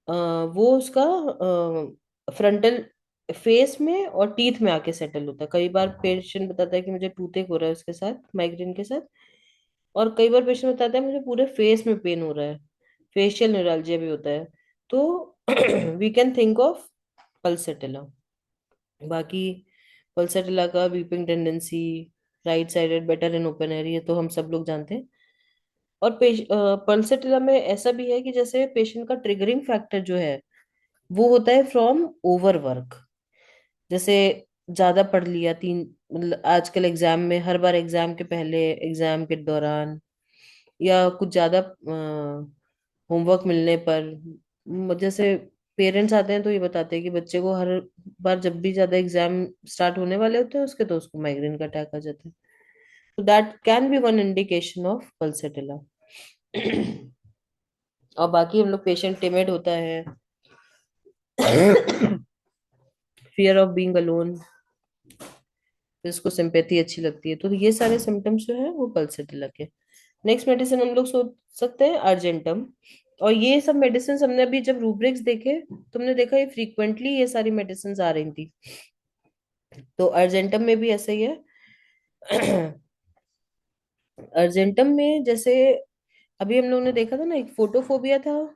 वो उसका फ्रंटल फेस में और टीथ में आके सेटल होता है। कई बार पेशेंट बताता है कि मुझे टूथ हो रहा है उसके साथ, माइग्रेन के साथ। और कई बार पेशेंट बताता है मुझे पूरे फेस में पेन हो रहा है, फेशियल न्यूरल्जिया भी होता है। तो we can think of pulsatilla. बाकी पल्सेटिला का weeping tendency, right sided, better in open air, ये तो हम सब लोग जानते हैं। और पल्सेटिला में ऐसा भी है कि जैसे पेशेंट का ट्रिगरिंग फैक्टर जो है वो होता है फ्रॉम ओवरवर्क। जैसे ज्यादा पढ़ लिया, तीन मतलब आजकल एग्जाम में हर बार, एग्जाम के पहले, एग्जाम के दौरान, या कुछ ज्यादा होमवर्क मिलने पर। जैसे पेरेंट्स आते हैं तो ये बताते हैं कि बच्चे को हर बार जब भी ज्यादा एग्जाम स्टार्ट होने वाले होते हैं उसके, तो उसको माइग्रेन का अटैक आ जाता है। तो that can be one indication of pulsatilla. और बाकी हम लोग, पेशेंट टिमिड होता है, फियर ऑफ बीइंग अलोन, इसको सिंपैथी अच्छी लगती है, तो ये सारे सिम्टम्स जो है वो पल्सेटिला के। नेक्स्ट मेडिसिन हम लोग सोच सकते हैं अर्जेंटम। और ये सब मेडिसिन हमने अभी जब रूब्रिक्स देखे, तुमने देखा ये फ्रीक्वेंटली ये सारी मेडिसिन आ रही थी। तो अर्जेंटम में भी ऐसा ही है। अर्जेंटम में जैसे अभी हम लोगों ने देखा था ना, एक फोटोफोबिया था,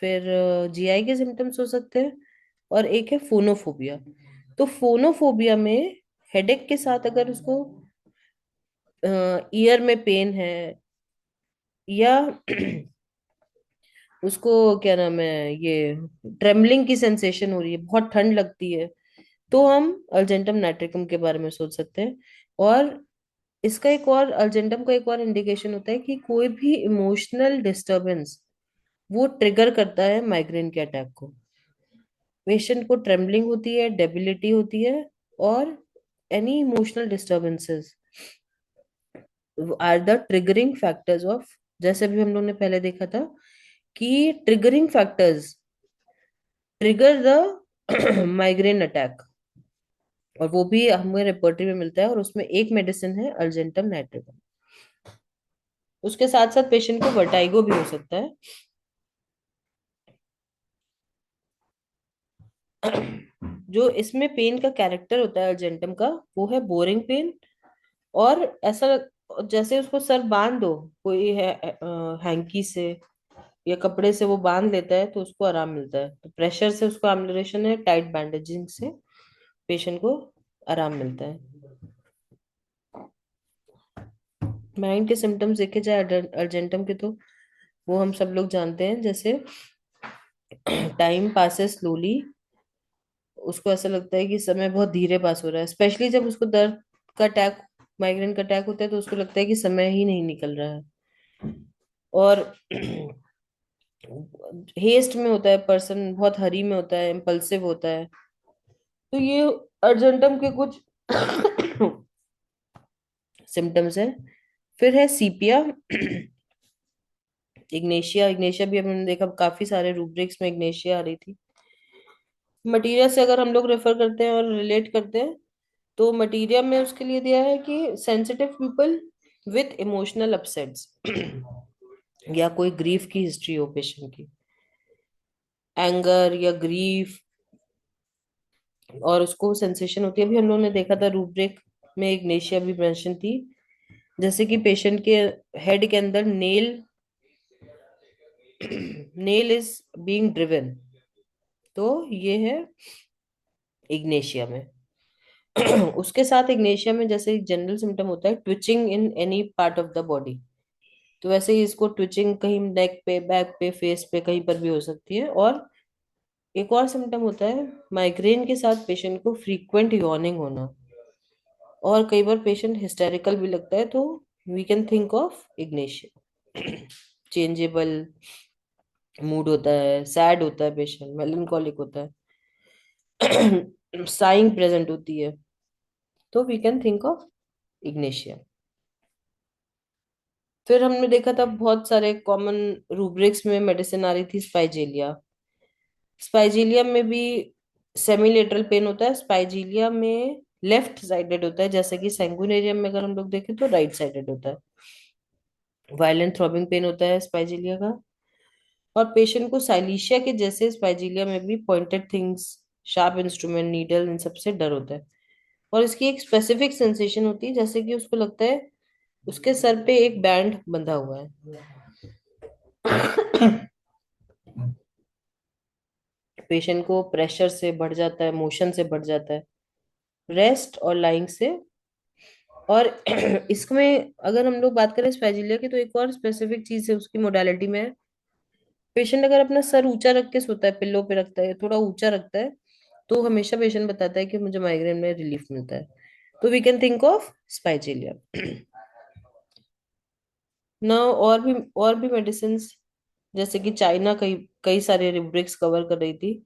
फिर जीआई के सिम्टम्स हो सकते हैं, और एक है फोनोफोबिया। तो फोनोफोबिया में हेडेक के साथ अगर उसको ईयर में पेन है, या उसको क्या नाम है, ये ट्रेमलिंग की सेंसेशन हो रही है, बहुत ठंड लगती है, तो हम अर्जेंटम नाइट्रिकम के बारे में सोच सकते हैं। और इसका एक और, अर्जेंटम का एक और इंडिकेशन होता है कि कोई भी इमोशनल डिस्टरबेंस वो ट्रिगर करता है माइग्रेन के अटैक को। पेशेंट को ट्रेम्बलिंग होती है, डेबिलिटी होती है, और any emotional disturbances are the triggering factors of, जैसे भी हम लोग ने पहले देखा था कि triggering factors trigger the migraine attack. और वो भी हमें रेपर्टरी में मिलता है, और उसमें एक मेडिसिन है अर्जेंटम नाइट्रिकम। उसके साथ साथ पेशेंट को वर्टाइगो भी हो सकता है। जो इसमें पेन का कैरेक्टर होता है अर्जेंटम का, वो है बोरिंग पेन। और ऐसा जैसे उसको सर बांध दो कोई है हैंकी से या कपड़े से, वो बांध लेता है तो उसको आराम मिलता है। तो प्रेशर से उसको एम्बुलेशन है, टाइट बैंडेजिंग से पेशेंट को आराम मिलता है। माइंड के सिम्टम्स देखे जाए अर्जेंटम के, तो वो हम सब लोग जानते हैं, जैसे टाइम पासेस स्लोली। उसको ऐसा लगता है कि समय बहुत धीरे पास हो रहा है, स्पेशली जब उसको दर्द का अटैक, माइग्रेन का अटैक होता है, तो उसको लगता है कि समय ही नहीं निकल रहा है। और हेस्ट में होता है, पर्सन बहुत हरी में होता है, इम्पल्सिव होता है। तो ये अर्जेंटम के कुछ सिम्टम्स है। फिर है सीपिया, इग्नेशिया। इग्नेशिया भी हमने देखा काफी सारे रूब्रिक्स में इग्नेशिया आ रही थी। मटीरिया से अगर हम लोग रेफर करते हैं और रिलेट करते हैं, तो मटीरिया में उसके लिए दिया है कि sensitive people with emotional upsets, या कोई ग्रीफ की हिस्ट्री हो पेशेंट की, एंगर या ग्रीफ, और उसको सेंसेशन होती है। अभी हम लोगों ने देखा था रूब्रिक में इग्नेशिया भी मेंशन थी, जैसे कि पेशेंट के हेड के अंदर nail nail is being driven. तो ये है इग्नेशिया में। उसके साथ इग्नेशिया में जैसे एक जनरल सिम्टम होता है twitching in any part of the body, तो वैसे ही इसको ट्विचिंग कहीं नेक पे, बैक पे, फेस पे, कहीं पर भी हो सकती है। और एक और सिम्टम होता है माइग्रेन के साथ पेशेंट को फ्रीक्वेंट यॉर्निंग होना, और कई बार पेशेंट हिस्टेरिकल भी लगता है, तो we can think of ignatia. Changeable mood होता है, सैड होता है पेशेंट, मेलनकॉलिक होता है, साइंग प्रेजेंट होती है, तो we can think of ignatia. फिर हमने देखा था बहुत सारे कॉमन रूब्रिक्स में मेडिसिन आ रही थी, स्पाइजेलिया। स्पाइजीलिया में भी सेमीलेटरल पेन होता है, स्पाइजीलिया में लेफ्ट साइडेड होता है, जैसे कि सैंगुनेरियम में अगर हम लोग देखें तो राइट साइडेड होता है। वायलेंट थ्रॉबिंग पेन होता है स्पाइजीलिया का। और पेशेंट को साइलीशिया के जैसे स्पाइजीलिया में भी pointed things, sharp instrument, needle, इन सब से डर होता है। और इसकी एक स्पेसिफिक सेंसेशन होती है, जैसे कि उसको लगता है उसके सर पे एक बैंड बंधा हुआ है। पेशेंट को प्रेशर से बढ़ जाता है, मोशन से बढ़ जाता है, रेस्ट और लाइंग से। और इसमें अगर हम लोग बात करें स्पैजिलिया की, तो एक और स्पेसिफिक चीज है उसकी मोडालिटी में, पेशेंट अगर अपना सर ऊंचा रख के सोता है, पिल्लो पे रखता है, थोड़ा ऊंचा रखता है, तो हमेशा पेशेंट बताता है कि मुझे माइग्रेन में रिलीफ मिलता है। तो वी कैन थिंक ऑफ स्पाइजेलिया। ना और भी मेडिसिन, जैसे कि चाइना कई कई सारे रिब्रिक्स कवर कर रही थी।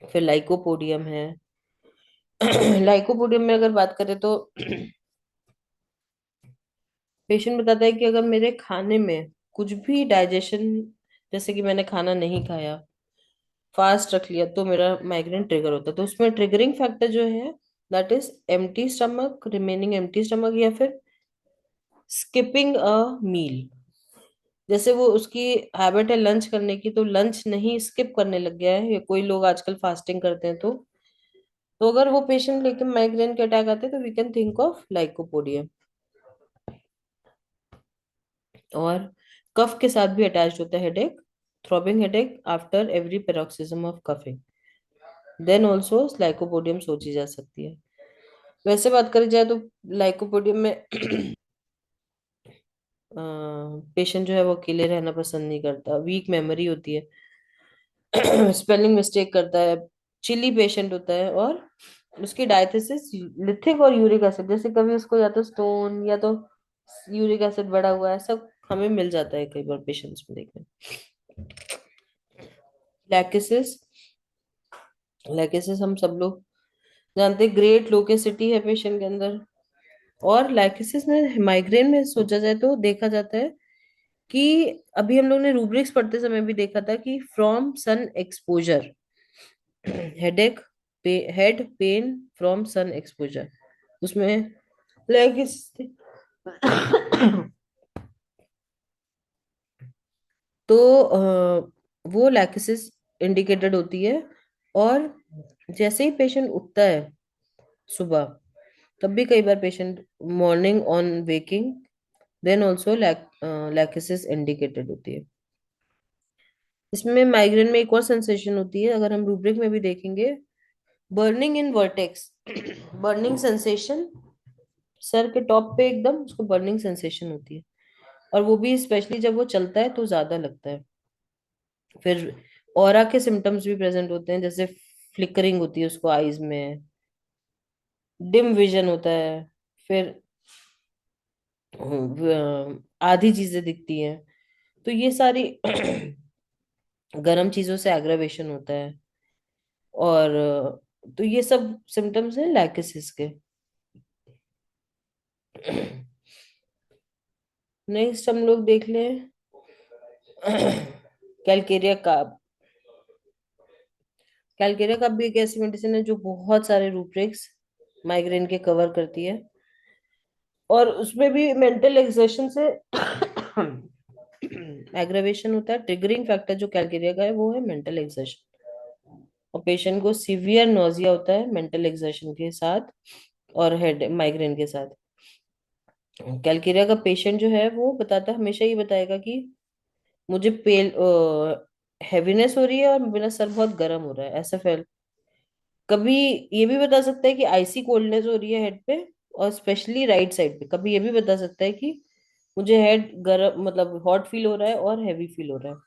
फिर लाइकोपोडियम है। लाइकोपोडियम में अगर बात करें तो पेशेंट बताता है कि अगर मेरे खाने में कुछ भी डाइजेशन, जैसे कि मैंने खाना नहीं खाया, फास्ट रख लिया, तो मेरा माइग्रेन ट्रिगर होता है। तो उसमें ट्रिगरिंग फैक्टर जो है that is empty stomach, remaining empty stomach, या फिर स्किपिंग अ मील, जैसे वो उसकी हैबिट है लंच करने की, तो लंच नहीं स्किप करने लग गया है, या कोई लोग आजकल फास्टिंग करते हैं, तो अगर वो पेशेंट लेके माइग्रेन के अटैक आते हैं तो we can think of lycopodium. और कफ के साथ भी अटैच होता है headache, throbbing headache after every पेरोक्सिज्म of coughing, then also lycopodium सोची जा सकती है। वैसे बात करी जाए तो लाइकोपोडियम में पेशेंट जो है वो अकेले रहना पसंद नहीं करता, वीक मेमोरी होती है, स्पेलिंग मिस्टेक करता है, चिली पेशेंट होता है, और उसकी डायथिसिस लिथिक और यूरिक एसिड, जैसे कभी उसको या तो स्टोन या तो यूरिक एसिड बढ़ा हुआ है, सब हमें मिल जाता है कई बार पेशेंट्स में देखने। लैकेसिस, लैकेसिस हम सब लोग जानते हैं, ग्रेट लोकेसिटी है पेशेंट के अंदर। और लैकेसिस में माइग्रेन में सोचा जाए तो देखा जाता है कि अभी हम लोग ने रूब्रिक्स पढ़ते समय भी देखा था कि from sun exposure, headache, head pain from sun exposure, उसमें लैकेसिस तो वो लैकेसिस इंडिकेटेड होती है। और जैसे ही पेशेंट उठता है सुबह, तब भी कई बार patient morning on waking, then also lachesis indicated होती है। इसमें माइग्रेन में एक और सेंसेशन होती है, अगर हम रूब्रिक में भी देखेंगे, burning in vertex, burning sensation, sir के टॉप पे एकदम उसको बर्निंग सेंसेशन होती है, और वो भी स्पेशली जब वो चलता है तो ज्यादा लगता है। फिर ऑरा के सिम्टम्स भी प्रेजेंट होते हैं, जैसे फ्लिकरिंग होती है उसको आईज में, डिम विजन होता है, फिर आधी चीजें दिखती हैं, तो ये सारी गर्म चीजों से एग्रावेशन होता है। और तो ये सब सिम्टम्स हैं लैकेसिस के। नेक्स्ट हम लोग देख लें कैलकेरिया का। कैलकेरिया कप भी एक ऐसी मेडिसिन है जो बहुत सारे रूब्रिक्स माइग्रेन के कवर करती है, और उसमें भी मेंटल एक्सर्शन से एग्रावेशन होता है। ट्रिगरिंग फैक्टर जो कैलकेरिया का है वो है मेंटल एक्सर्शन, और पेशेंट को सीवियर नोजिया होता है मेंटल एक्सर्शन के साथ और हेड माइग्रेन के साथ। कैलकेरिया का पेशेंट जो है वो बताता हमेशा ये बताएगा कि मुझे पेल हैवीनेस हो रही है और मेरा सर बहुत गर्म हो रहा है, ऐसा फील। कभी ये भी बता सकता है कि आइसी कोल्डनेस हो रही है हेड पे, और स्पेशली राइट साइड पे। कभी ये भी बता सकता है कि मुझे हेड गर्म मतलब हॉट फील हो रहा है और हैवी फील हो रहा है।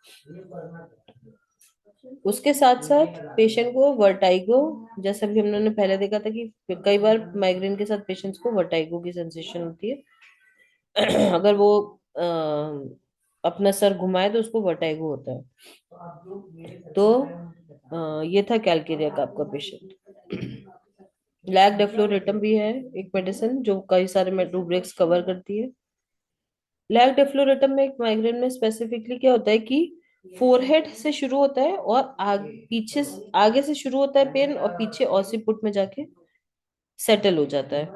उसके साथ साथ पेशेंट को वर्टाइगो, जैसा भी हम लोगों ने पहले देखा था कि कई बार माइग्रेन के साथ पेशेंट्स को वर्टाइगो की सेंसेशन होती है। अगर वो अपना सर घुमाए तो उसको वर्टाइगो होता है। तो ये था कैलकेरिया का आपका पेशेंट। लैक डेफ्लोरेटम भी है एक मेडिसिन जो कई सारे रूब्रिक्स कवर करती है। लैक डेफ्लोरेटम में एक माइग्रेन में स्पेसिफिकली क्या होता है कि फोरहेड से शुरू होता है और पीछे आगे से शुरू होता है पेन, और पीछे ऑसिपुट में जाके सेटल हो जाता है।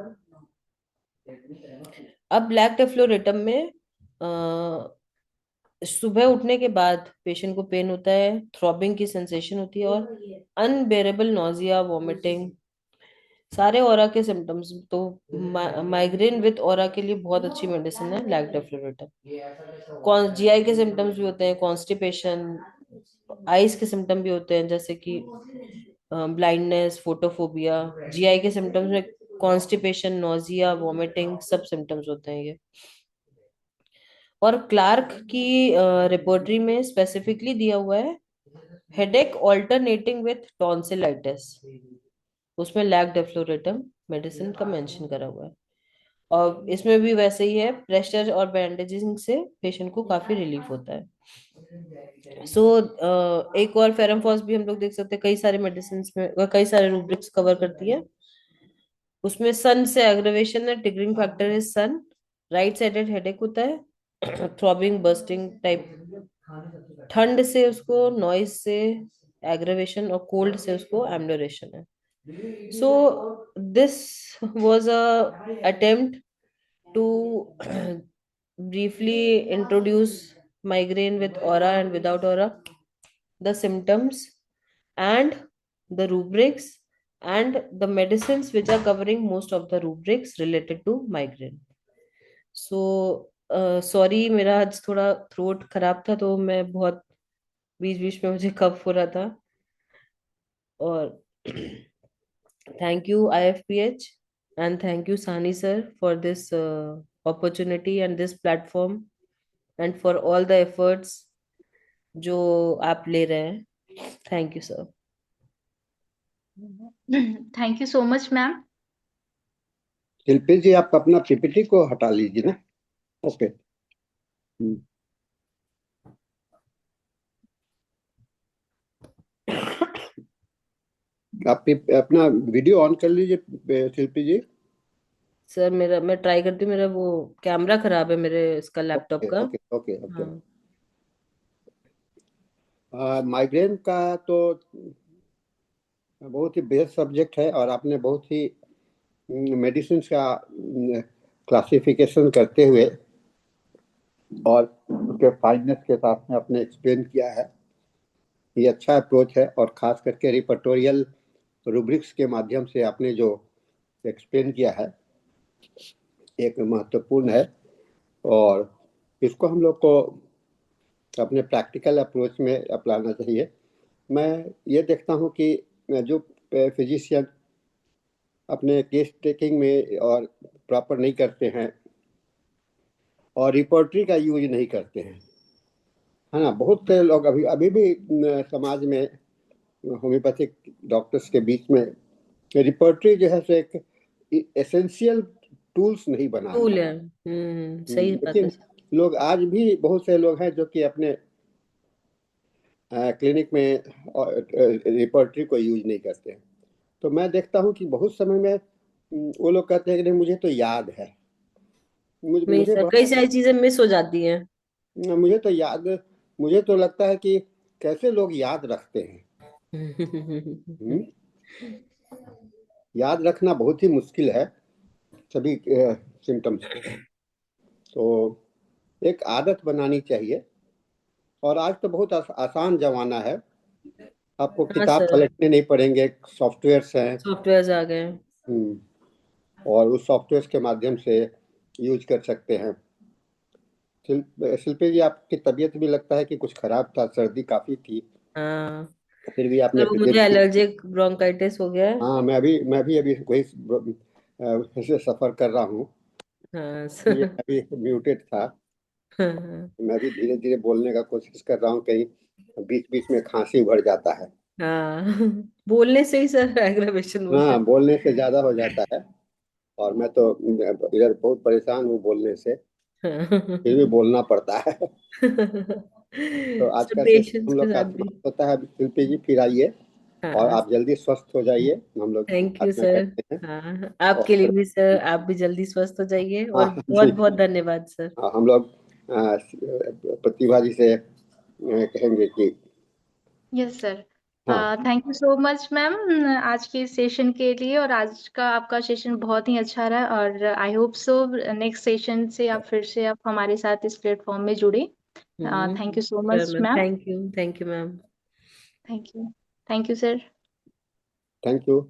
अब ब्लैक डेफ्लोरेटम में सुबह उठने के बाद पेशेंट को पेन होता है, थ्रॉबिंग की सेंसेशन होती है, और अनबेरेबल नोजिया, वॉमिटिंग, सारे ऑरा के सिम्टम्स। तो माइग्रेन विद ऑरा के लिए बहुत अच्छी मेडिसिन है लैक डेफ्लोरेटम। जीआई के सिम्टम्स भी होते हैं, कॉन्स्टिपेशन, आइज के सिम्टम भी होते हैं जैसे कि ब्लाइंडनेस, फोटोफोबिया। जीआई के सिम्टम्स में कॉन्स्टिपेशन, नोजिया, वॉमिटिंग सब सिम्टम्स होते हैं ये। और क्लार्क की रिपोर्टरी में स्पेसिफिकली दिया हुआ है हेडेक ऑल्टरनेटिंग विथ टॉन्सिलाइटिस, उसमें लैक डेफ्लोरेटम मेडिसिन का मेंशन करा हुआ है। और इसमें भी वैसे ही है, प्रेशर और बैंडेजिंग से पेशेंट को काफी रिलीफ होता है। एक और फेरमफॉस भी हम लोग देख सकते हैं, कई सारे मेडिसिन में कई सारे रूब्रिक्स कवर करती है। उसमें सन से एग्रवेशन है, ट्रिगरिंग फैक्टर है सन, राइट साइडेड हेडेक होता है, थ्रॉबिंग बर्स्टिंग टाइप, ठंड से उसको नॉइज से एग्रवेशन, और कोल्ड से उसको एम्लोरेशन है। So this was a attempt to briefly introduce migraine with aura and without aura, the symptoms, and the rubrics, and the medicines which are covering most of the rubrics related to migraine. So sorry, मेरा आज थोड़ा throat खराब था, तो मैं बहुत बीच बीच में मुझे कफ हो रहा था। और thank you IFPH, and thank you Sani sir for this opportunity and this platform, and for all the efforts जो आप ले रहे हैं। Thank you sir. Thank you so much ma'am. Shilpi ji, आप अपना पीपीटी को हटा लीजिए ना। ओके। आप अपना वीडियो ऑन कर लीजिए शिल्पी जी। सर मेरा, मैं ट्राई करती हूँ, मेरा वो कैमरा खराब है मेरे इसका लैपटॉप ओके का। Okay okay okay. हाँ। माइग्रेन का तो बहुत ही बेस्ट सब्जेक्ट है, और आपने बहुत ही मेडिसिन का क्लासिफिकेशन करते हुए और उसके फाइननेस के साथ में आपने एक्सप्लेन किया है। ये अच्छा अप्रोच है, और खास करके रिपर्टोरियल रूब्रिक्स के माध्यम से आपने जो एक्सप्लेन किया है एक महत्वपूर्ण है, और इसको हम लोग को अपने प्रैक्टिकल अप्रोच में अपनाना चाहिए। मैं ये देखता हूँ कि जो फिजिशियन अपने केस टेकिंग में और प्रॉपर नहीं करते हैं और रिपोर्टरी का यूज नहीं करते हैं, है ना। बहुत से लोग अभी अभी भी समाज में होम्योपैथिक डॉक्टर्स के बीच में रिपोर्टरी जो है सो एक एसेंशियल टूल्स नहीं बना है। टूल है। सही बात है लेकिन सर। लोग आज भी बहुत से लोग हैं जो कि अपने क्लिनिक में रिपोर्टरी को यूज नहीं करते हैं। तो मैं देखता हूँ कि बहुत समय में वो लोग कहते हैं कि नहीं, मुझे तो याद है। नहीं मुझे सर, बहुत, कई सारी चीजें मिस हो जाती हैं। मुझे तो याद, मुझे तो लगता है कि कैसे लोग याद रखते हैं। हम्म, याद रखना बहुत ही मुश्किल है सभी सिम्टम्स को। तो एक आदत बनानी चाहिए, और आज तो बहुत आसान जमाना है। आपको हाँ किताब सर, पलटने नहीं पड़ेंगे, सॉफ्टवेयर्स हैं। सॉफ्टवेयर आ गए। हम्म, और उस सॉफ्टवेयर के माध्यम से यूज कर सकते हैं। शिल्पी जी, आपकी तबीयत भी लगता है कि कुछ खराब था, सर्दी काफी थी, हाँ फिर भी सर, आपने वो मुझे प्रेजेंट। एलर्जिक ब्रोंकाइटिस हो गया है। हाँ, मैं भी अभी वही से सफर कर रहा हूँ। हाँ ये सर। अभी म्यूटेड था। हाँ। मैं भी धीरे धीरे बोलने का कोशिश कर रहा हूँ, कहीं बीच बीच में खांसी भर जाता है। हाँ। बोलने से ही सर एग्रावेशन हो हाँ, जाए। बोलने से ज्यादा हो जाता है, और मैं तो इधर बहुत परेशान हूँ बोलने से, फिर भी हाँ। बोलना पड़ता है। तो आज सब का सेशन पेशेंट्स हम के लोग का साथ भी। समाप्त होता है। शिल्पी जी फिर आइए, और हाँ। आप जल्दी स्वस्थ हो जाइए, हम लोग थैंक यू प्रार्थना सर। करते हैं। हाँ, आपके लिए और भी सर, आप भी जल्दी स्वस्थ हो जाइए, और हाँ बहुत जी, बहुत धन्यवाद सर। हम लोग प्रतिभा जी से कहेंगे कि यस सर। हाँ, thank you so much ma'am आज के सेशन के लिए, और आज का आपका सेशन बहुत ही अच्छा रहा, और I hope so next session से आप फिर से आप हमारे साथ इस प्लेटफॉर्म में जुड़े। Thank you so sure much ma'am, ma'am. Thank you ma'am. Thank you. Thank you sir. Thank you.